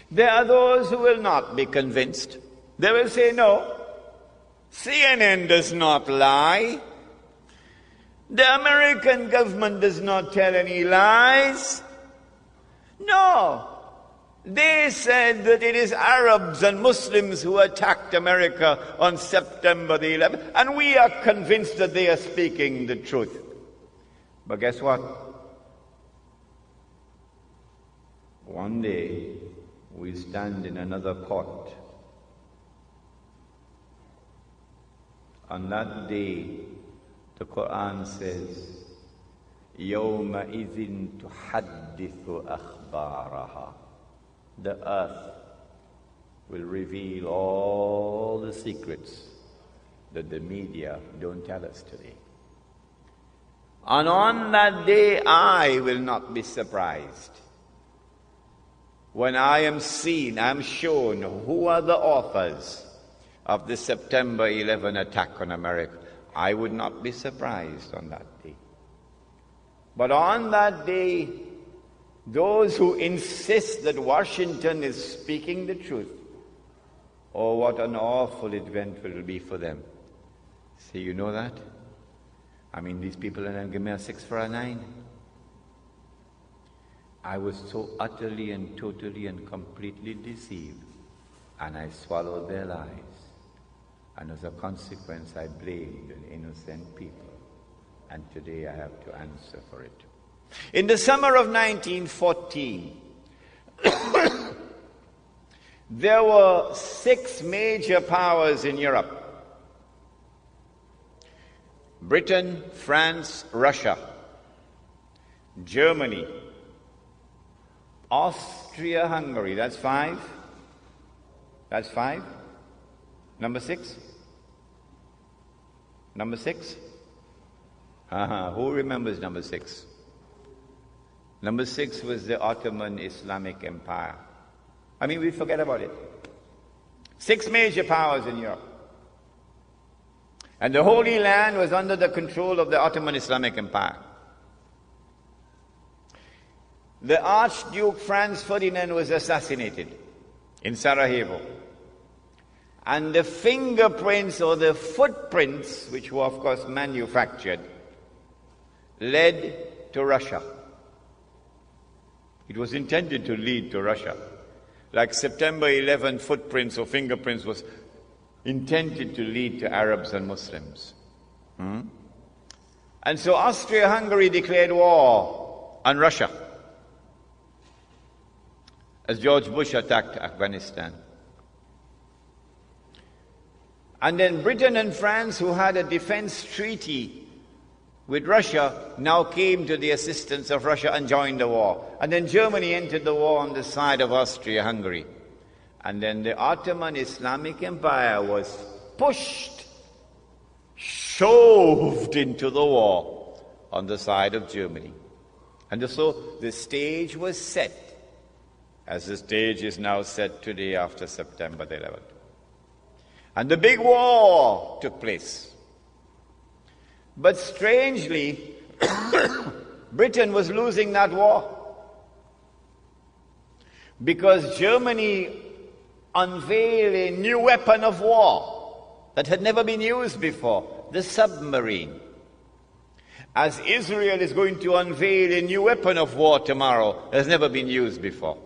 There are those who will not be convinced. They will say, no, CNN does not lie. The American government does not tell any lies. No, they said that it is Arabs and Muslims who attacked America on September the 11th, and we are convinced that they are speaking the truth. But guess what? One day, we stand in another court. On that day, the Quran says, يَوْمَئِذٍ تُحَدِّثُ أَخْبَارَهَا. The earth will reveal all the secrets that the media don't tell us today. And on that day, I will not be surprised when I am shown who are the authors of the September 11 attack on America. I would not be surprised on that day. But on that day, those who insist that Washington is speaking the truth, oh, what an awful event will be for them. Say, you know that? I mean, these people are going to give me a 6 for a 9. I was so utterly and totally and completely deceived, and I swallowed their lies. And as a consequence, I blamed an innocent people. And today I have to answer for it. In the summer of 1914, there were 6 major powers in Europe: Britain, France, Russia, Germany, Austria-Hungary. That's 5. That's 5. Number 6? Number 6? Who remembers number 6? Number 6 was the Ottoman Islamic Empire. I mean, we forget about it. 6 major powers in Europe. And the Holy Land was under the control of the Ottoman Islamic Empire. The Archduke Franz Ferdinand was assassinated in Sarajevo. And the fingerprints or the footprints, which were of course manufactured, led to Russia. It was intended to lead to Russia. Like September 11 footprints or fingerprints was intended to lead to Arabs and Muslims. And so Austria-Hungary declared war on Russia as George Bush attacked Afghanistan. And then Britain and France, who had a defense treaty with Russia, now came to the assistance of Russia and joined the war. And then Germany entered the war on the side of Austria-Hungary. And then the Ottoman Islamic Empire was pushed, shoved into the war on the side of Germany. And so the stage was set, as the stage is now set today after September the 11th. And the big war took place. But strangely, Britain was losing that war, because Germany unveiled a new weapon of war that had never been used before, the submarine. As Israel is going to unveil a new weapon of war tomorrow that has never been used before.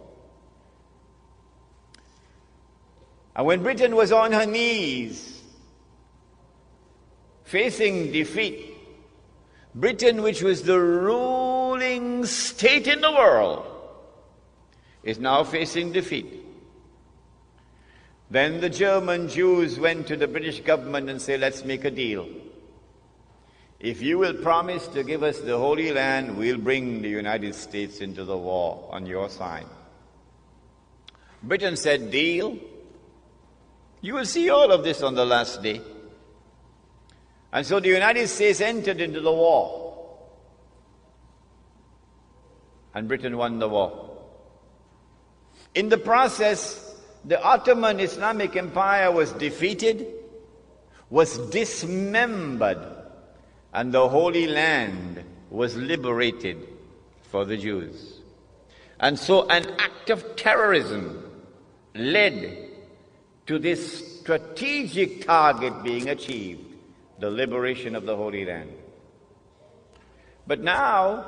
And when Britain was on her knees, facing defeat, Britain, which was the ruling state in the world, is now facing defeat. Then the German Jews went to the British government and said, let's make a deal. If you will promise to give us the Holy Land, we'll bring the United States into the war on your side. Britain said, deal. You will see all of this on the last day. And so the United States entered into the war. And Britain won the war. In the process, the Ottoman Islamic Empire was defeated, was dismembered, and the Holy Land was liberated for the Jews. And so an act of terrorism led to this strategic target being achieved, the liberation of the Holy Land. But now,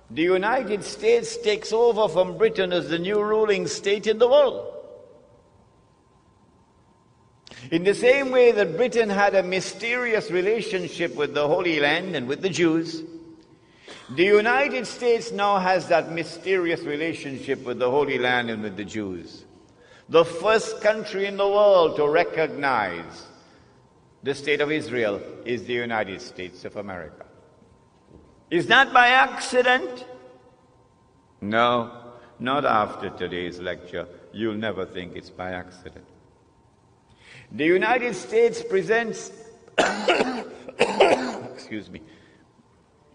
the United States takes over from Britain as the new ruling state in the world. In the same way that Britain had a mysterious relationship with the Holy Land and with the Jews, the United States now has that mysterious relationship with the Holy Land and with the Jews. The first country in the world to recognize the state of Israel is the United States of America. Is that by accident? No, not after today's lecture. You'll never think it's by accident. The United States presents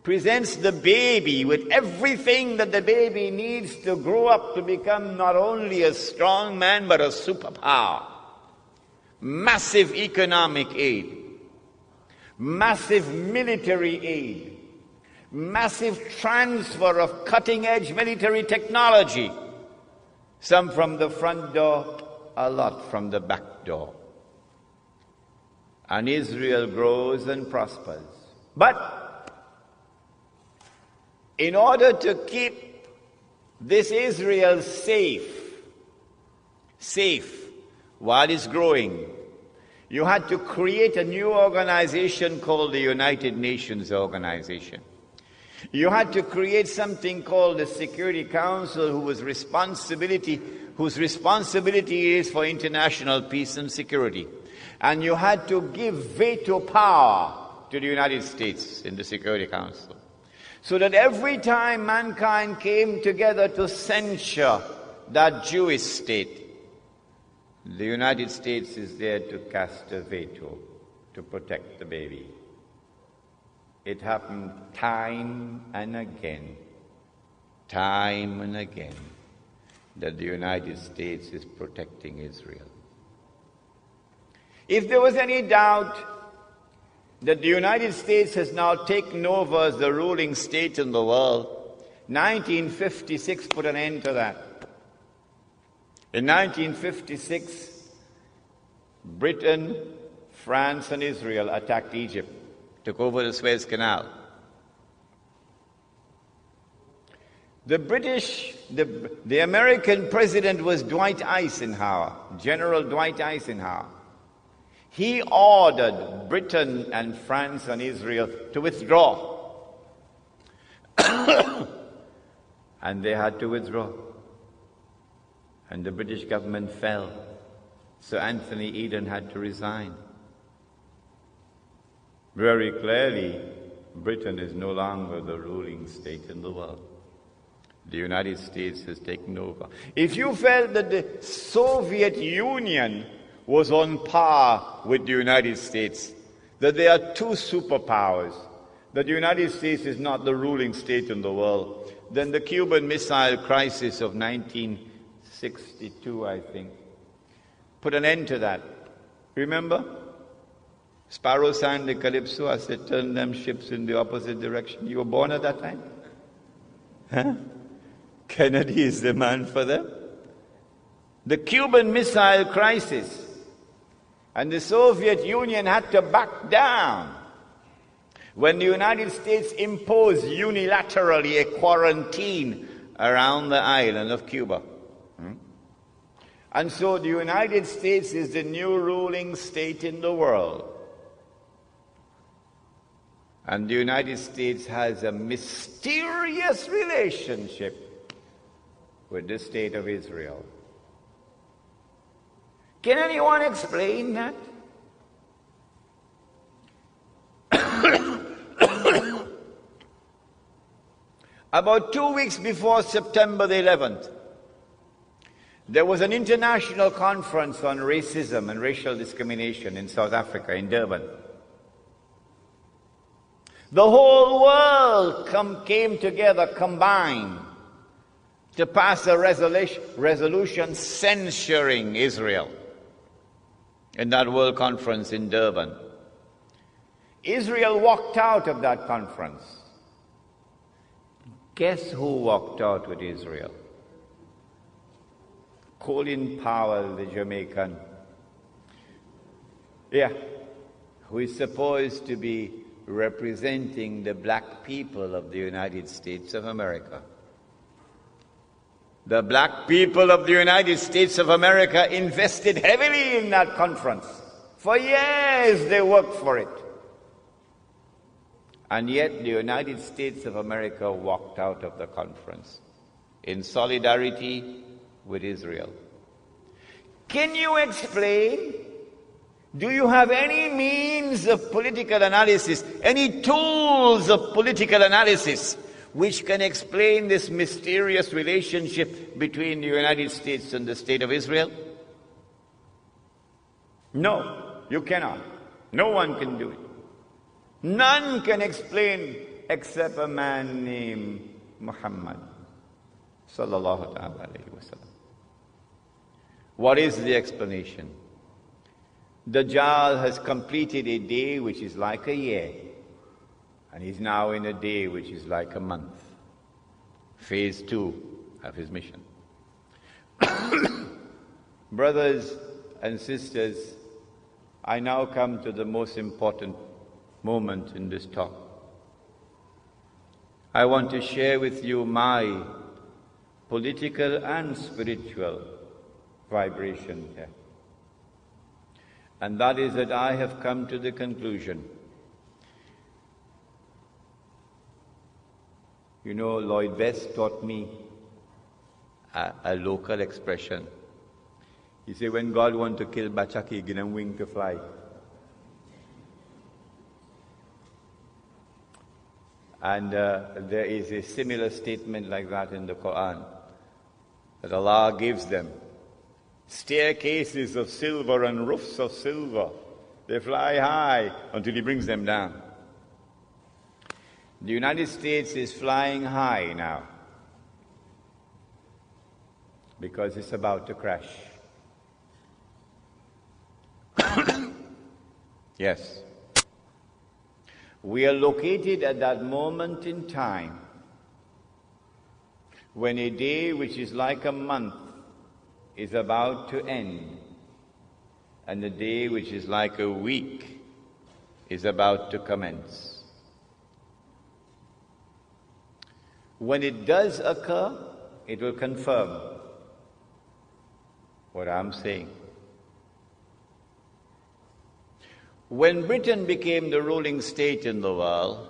presents the baby with everything that the baby needs to grow up to become not only a strong man but a superpower. Massive economic aid, massive military aid, massive transfer of cutting-edge military technology, some from the front door, a lot from the back door. And Israel grows and prospers. But in order to keep this Israel safe while it's growing, You had to create a new organization called the United Nations Organization. You had to create something called the Security Council, whose responsibility is for international peace and security. And you had to give veto power to the United States in the Security Council, so that every time mankind came together to censure that Jewish state, the United States is there to cast a veto to protect the baby. It happened time and again, that the United States is protecting Israel. If there was any doubt that the United States has now taken over as the ruling state in the world, 1956 put an end to that. In 1956, Britain, France, and Israel attacked Egypt, took over the Suez Canal. The American president was Dwight Eisenhower, General Dwight Eisenhower. He ordered Britain and France and Israel to withdraw. And they had to withdraw. And the British government fell. So Anthony Eden had to resign. Very clearly, Britain is no longer the ruling state in the world. The United States has taken over. If you felt that the Soviet Union was on par with the United States, that there are two superpowers, that the United States is not the ruling state in the world, then the Cuban Missile Crisis of 1962, I think, put an end to that. Remember? Sparrow sang the Calypso, I said, turn them ships in the opposite direction. You were born at that time? Huh? Kennedy is the man for them. The Cuban Missile Crisis. And the Soviet Union had to back down when the United States imposed unilaterally a quarantine around the island of Cuba. And so the United States is the new ruling state in the world. And the United States has a mysterious relationship with the state of Israel. Can anyone explain that? About 2 weeks before September the 11th, there was an international conference on racism and racial discrimination in South Africa, in Durban. The whole world came together, combined, to pass a resolution censuring Israel in that World Conference in Durban. Israel walked out of that conference. Guess who walked out with Israel? Colin Powell, the Jamaican. Yeah, who is supposed to be representing the black people of the United States of America. The black people of the United States of America invested heavily in that conference. For years they worked for it. And yet the United States of America walked out of the conference in solidarity with Israel. Can you explain? Do you have any means of political analysis, any tools of political analysis which can explain this mysterious relationship between the United States and the State of Israel? No, you cannot. No one can do it. None can explain except a man named Muhammad sallallahu alayhi wa sallam. What is the explanation? Dajjal has completed a day which is like a year, and he's now in a day which is like a month. Phase 2 of his mission. Brothers and sisters, I now come to the most important moment in this talk. I want to share with you my political and spiritual vibration here. And that is that I have come to the conclusion. You know, Lloyd West taught me a local expression. He said, when God wants to kill Bachaki, he give them wing to fly. And there is a similar statement like that in the Quran, that Allah gives them staircases of silver and roofs of silver. They fly high until He brings them down. The United States is flying high now because it's about to crash. Yes. We are located at that moment in time when a day which is like a month is about to end, and a day which is like a week is about to commence. When it does occur, it will confirm what I'm saying. When Britain became the ruling state in the world,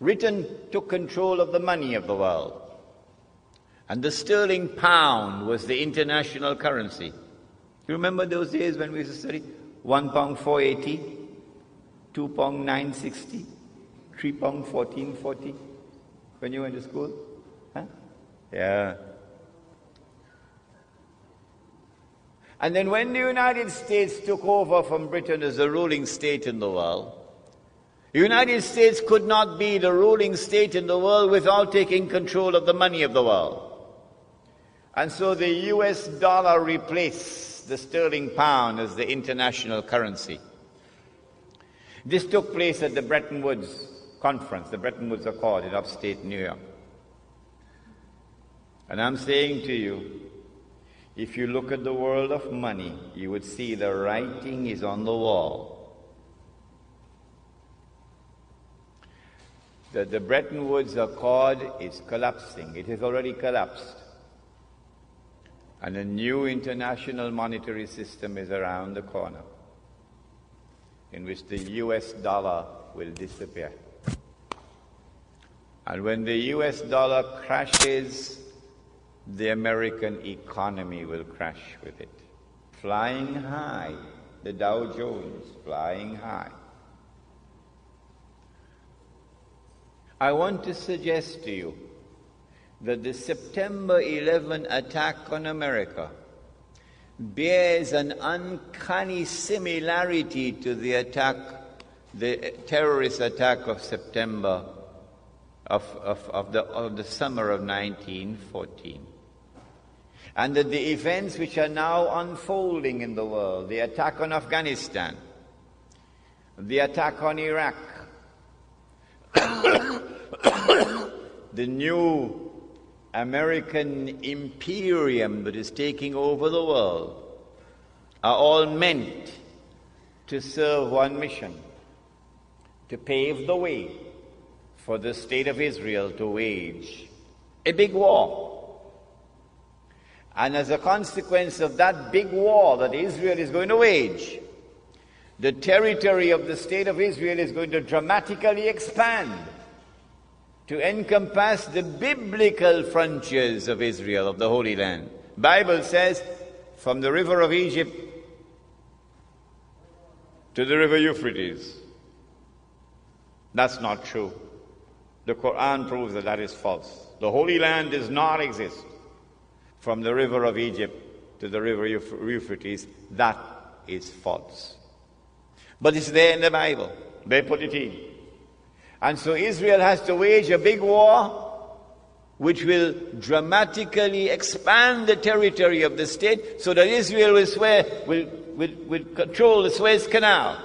Britain took control of the money of the world. And the sterling pound was the international currency. You remember those days when we used to study? £1 480, £2 960, £3 1440 when you went to school? Huh? Yeah. And then when the United States took over from Britain as the ruling state in the world, the United States could not be the ruling state in the world without taking control of the money of the world. And so the US dollar replaced the sterling pound as the international currency. This took place at the Bretton Woods Conference, the Bretton Woods Accord in upstate New York. And I'm saying to you, if you look at the world of money, you would see the writing is on the wall. The Bretton Woods Accord is collapsing. It has already collapsed. And a new international monetary system is around the corner, in which the US dollar will disappear. And when the US dollar crashes, the American economy will crash with it. Flying high, the Dow Jones flying high. I want to suggest to you that the September 11 attack on America bears an uncanny similarity to the terrorist attack of September of the summer of 1914. And that the events which are now unfolding in the world, the attack on Afghanistan, the attack on Iraq, the new American imperium that is taking over the world, are all meant to serve one mission: to pave the way for the state of Israel to wage a big war. And as a consequence of that big war that Israel is going to wage, the territory of the state of Israel is going to dramatically expand to encompass the biblical frontiers of Israel, of the Holy Land. Bible says, from the river of Egypt to the river Euphrates. That's not true. The Quran proves that that is false. The Holy Land does not exist. From the river of Egypt to the river Euphrates, that is false. But it's there in the Bible. They put it in. And so Israel has to wage a big war which will dramatically expand the territory of the state so that Israel will control the Suez Canal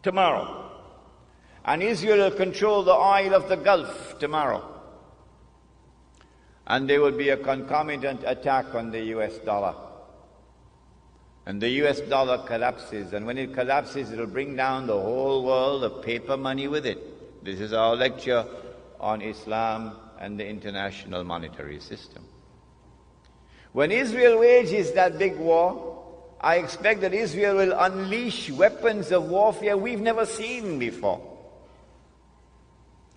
tomorrow. And Israel will control the oil of the Gulf tomorrow. And there will be a concomitant attack on the US dollar. And the US dollar collapses, and when it collapses, it will bring down the whole world of paper money with it. This is our lecture on Islam and the international monetary system. When Israel wages that big war, I expect that Israel will unleash weapons of warfare we've never seen before.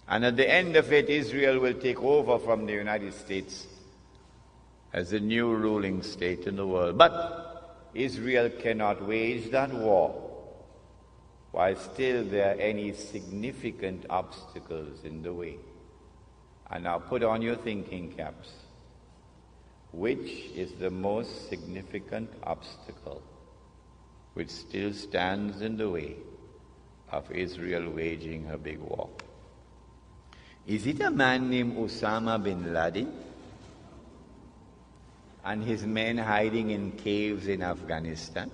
And at the end of it, Israel will take over from the United States as the new ruling state in the world. But Israel cannot wage that war while still there are any significant obstacles in the way. And now put on your thinking caps. Which is the most significant obstacle which still stands in the way of Israel waging her big war? Is it a man named Osama bin Laden and his men hiding in caves in Afghanistan?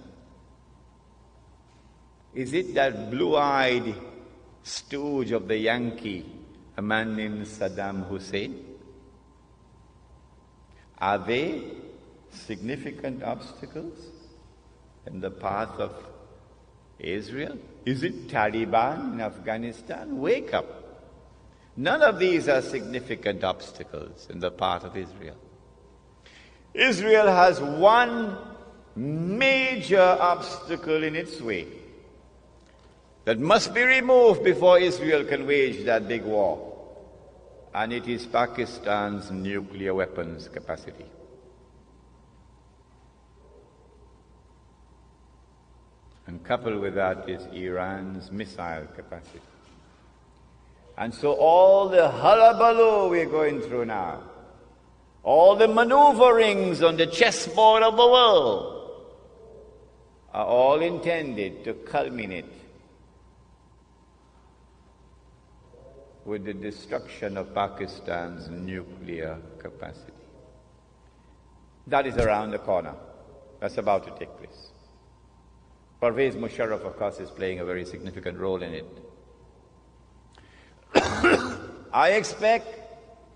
Is it that blue-eyed stooge of the Yankee, a man named Saddam Hussein? Are they significant obstacles in the path of Israel? Is it Taliban in Afghanistan? Wake up. None of these are significant obstacles in the path of Israel. Israel has one major obstacle in its way that must be removed before Israel can wage that big war. And it is Pakistan's nuclear weapons capacity. And coupled with that is Iran's missile capacity. And so all the hullabaloo we're going through now, all the maneuverings on the chessboard of the world, are all intended to culminate with the destruction of Pakistan's nuclear capacity. That is around the corner. That's about to take place. Pervez Musharraf, of course, is playing a very significant role in it. I expect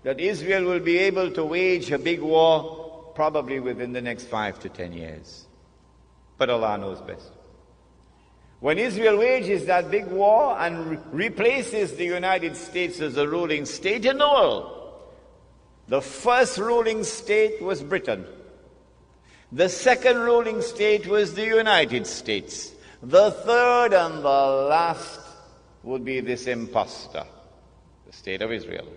that Israel will be able to wage a big war probably within the next 5 to 10 years. But Allah knows best. When Israel wages that big war and replaces the United States as the ruling state in the world, the first ruling state was Britain. The second ruling state was the United States. The third and the last would be this imposter, the state of Israel.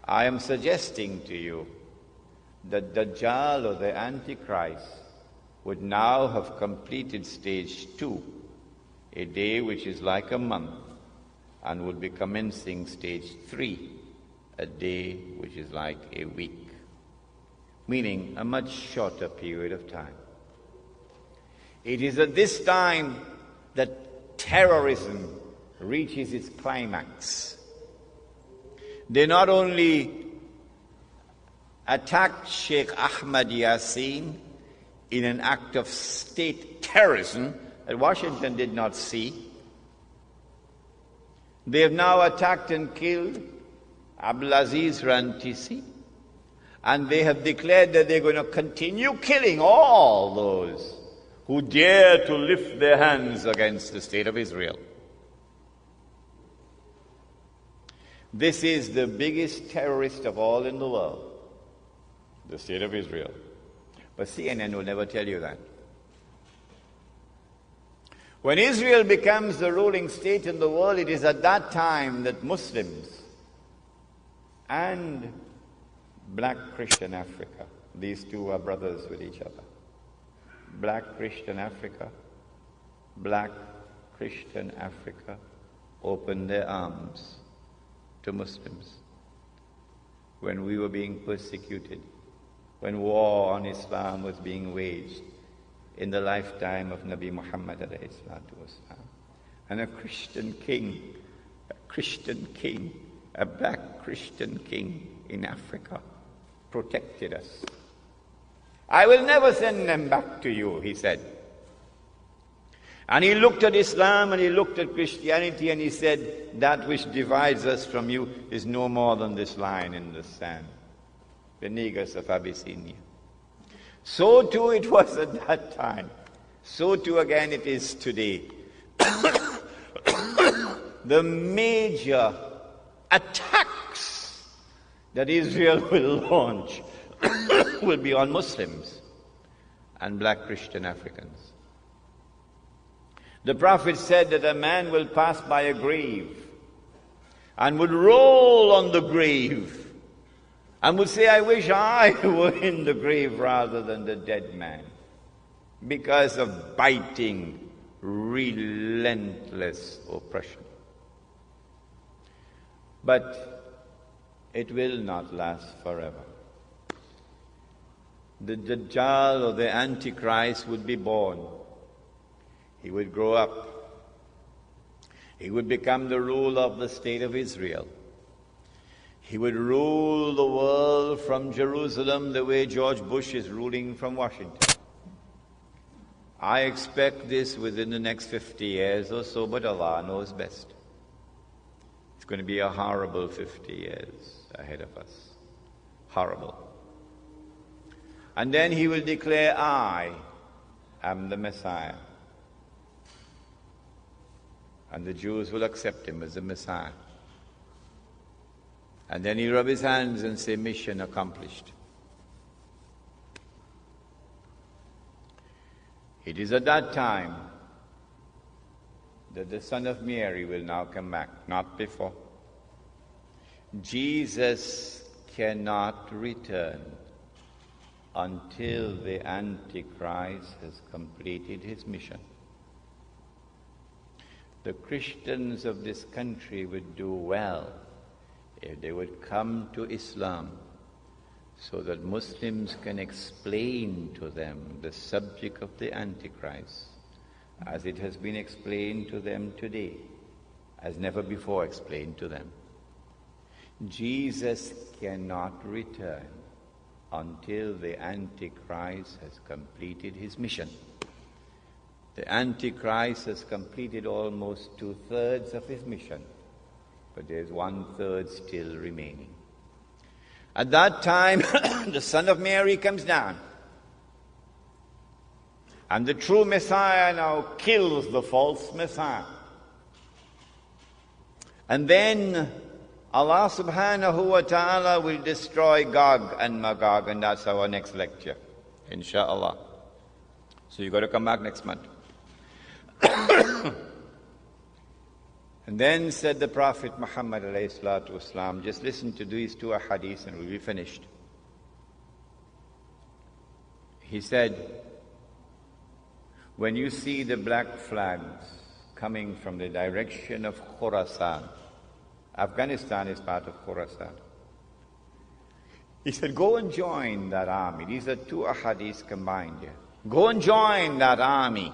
I am suggesting to you that Dajjal, or the Antichrist, would now have completed stage 2, a day which is like a month, and would be commencing stage 3, a day which is like a week, meaning a much shorter period of time. It is at this time that terrorism reaches its climax. They not only attacked Sheikh Ahmad Yassin in an act of state terrorism that Washington did not see. They have now attacked and killed Abdulaziz Rantisi, and they have declared that they're going to continue killing all those who dare to lift their hands against the state of Israel. This is the biggest terrorist of all in the world, the state of Israel. But CNN will never tell you that. When Israel becomes the ruling state in the world, it is at that time that Muslims and Black Christian Africa, these two are brothers with each other. Black Christian Africa, Black Christian Africa opened their arms to Muslims when we were being persecuted, when war on Islam was being waged in the lifetime of Nabi Muhammad alayhi salatu wasalam. And a Christian king, a black Christian king in Africa protected us. I will never send them back to you, he said. And he looked at Islam and he looked at Christianity and he said, that which divides us from you is no more than this line in the sand, the Negus of Abyssinia. So too it was at that time. So too again it is today. The major attacks that Israel will launch will be on Muslims and black Christian Africans. The Prophet said that a man will pass by a grave and would roll on the grave and would say, I wish I were in the grave rather than the dead man, because of biting, relentless oppression. But it will not last forever. The Dajjal, or the Antichrist, would be born. He would grow up. He would become the ruler of the state of Israel. He would rule the world from Jerusalem the way George Bush is ruling from Washington. I expect this within the next 50 years or so, but Allah knows best. It's going to be a horrible 50 years ahead of us. Horrible. And then he will declare, I am the Messiah. And the Jews will accept him as the Messiah. And then he'll rub his hands and say, mission accomplished. It is at that time that the Son of Mary will now come back, not before. Jesus cannot return until the Antichrist has completed his mission. The Christians of this country would do well if they would come to Islam so that Muslims can explain to them the subject of the Antichrist as it has been explained to them today, as never before explained to them. Jesus cannot return until the Antichrist has completed his mission. The Antichrist has completed almost 2/3 of his mission, but there's 1/3 still remaining. At that time, the Son of Mary comes down, and the true Messiah now kills the false Messiah. And then Allah subhanahu wa ta'ala will destroy Gog and Magog, and that's our next lecture, inshallah. So you've got to come back next month. And then said the Prophet Muhammad alayhi salatu wasalam, just listen to these two hadiths and we'll be finished. He said, when you see the black flags coming from the direction of Khorasan, Afghanistan is part of Khorasan. He said, go and join that army. These are two ahadiths combined here. Go and join that army.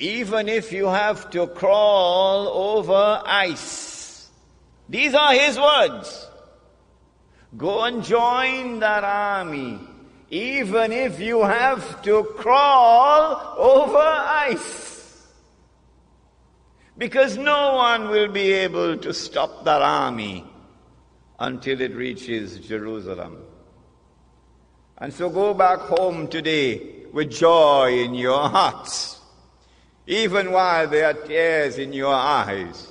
Even if you have to crawl over ice. These are his words. Go and join that army. Even if you have to crawl over ice. Because no one will be able to stop that army until it reaches Jerusalem. And so go back home today with joy in your hearts, even while there are tears in your eyes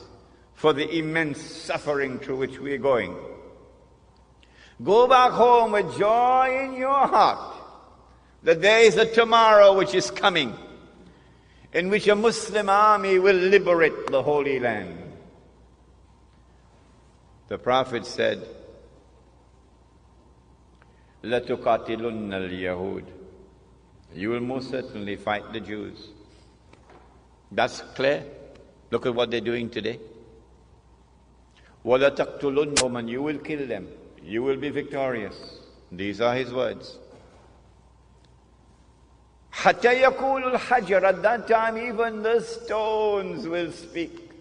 for the immense suffering through which we are going. Go back home with joy in your heart that there is a tomorrow which is coming, in which a Muslim army will liberate the Holy Land. The Prophet said, لَتُقَاتِلُنَّ الْيَهُودِ, you will most certainly fight the Jews. That's clear. Look at what they're doing today. وَلَتَقْتُلُنَّهُمْ, and you will kill them. You will be victorious. These are his words. حَتَّى يَقُولُ الْحَجَرُ, at that time even the stones will speak.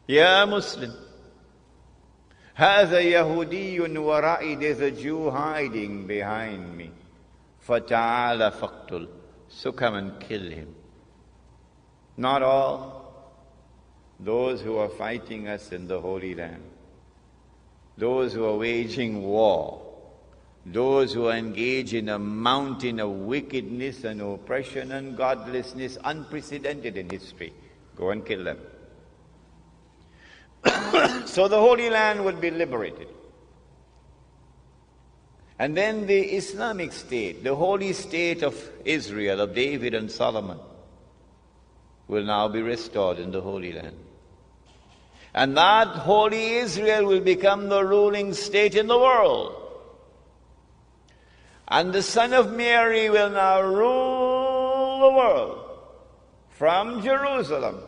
Ya Muslim, هَذَا يَهُودِيٌّ وَرَائِي, there's a Jew hiding behind me. فَتَعَالَ فَقْتُلْ, so come and kill him. Not all. Those who are fighting us in the Holy Land, those who are waging war, those who are engaged in a mountain of wickedness and oppression and godlessness unprecedented in history, go and kill them. So the Holy Land would be liberated. And then the Islamic state, the holy state of Israel, of David and Solomon, will now be restored in the Holy Land. And that holy Israel will become the ruling state in the world. And the Son of Mary will now rule the world from Jerusalem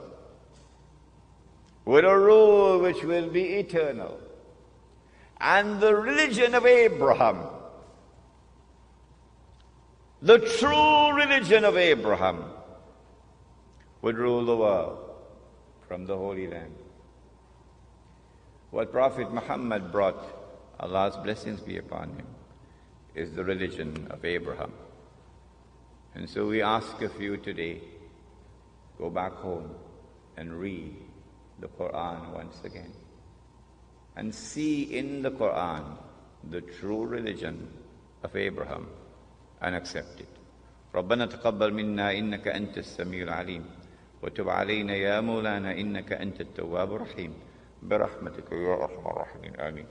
with a rule which will be eternal. And the religion of Abraham, the true religion of Abraham, would rule the world from the Holy Land. What Prophet Muhammad brought, Allah's blessings be upon him, is the religion of Abraham. And so we ask of you today, go back home and read the Quran once again, and see in the Quran the true religion of Abraham, and accept it. ربنا تقبل منا إنك أنت السميع العليم وتب علينا يا مولانا إنك أنت التواب الرحيم برحمتك يا أرحم الراحمين آمين.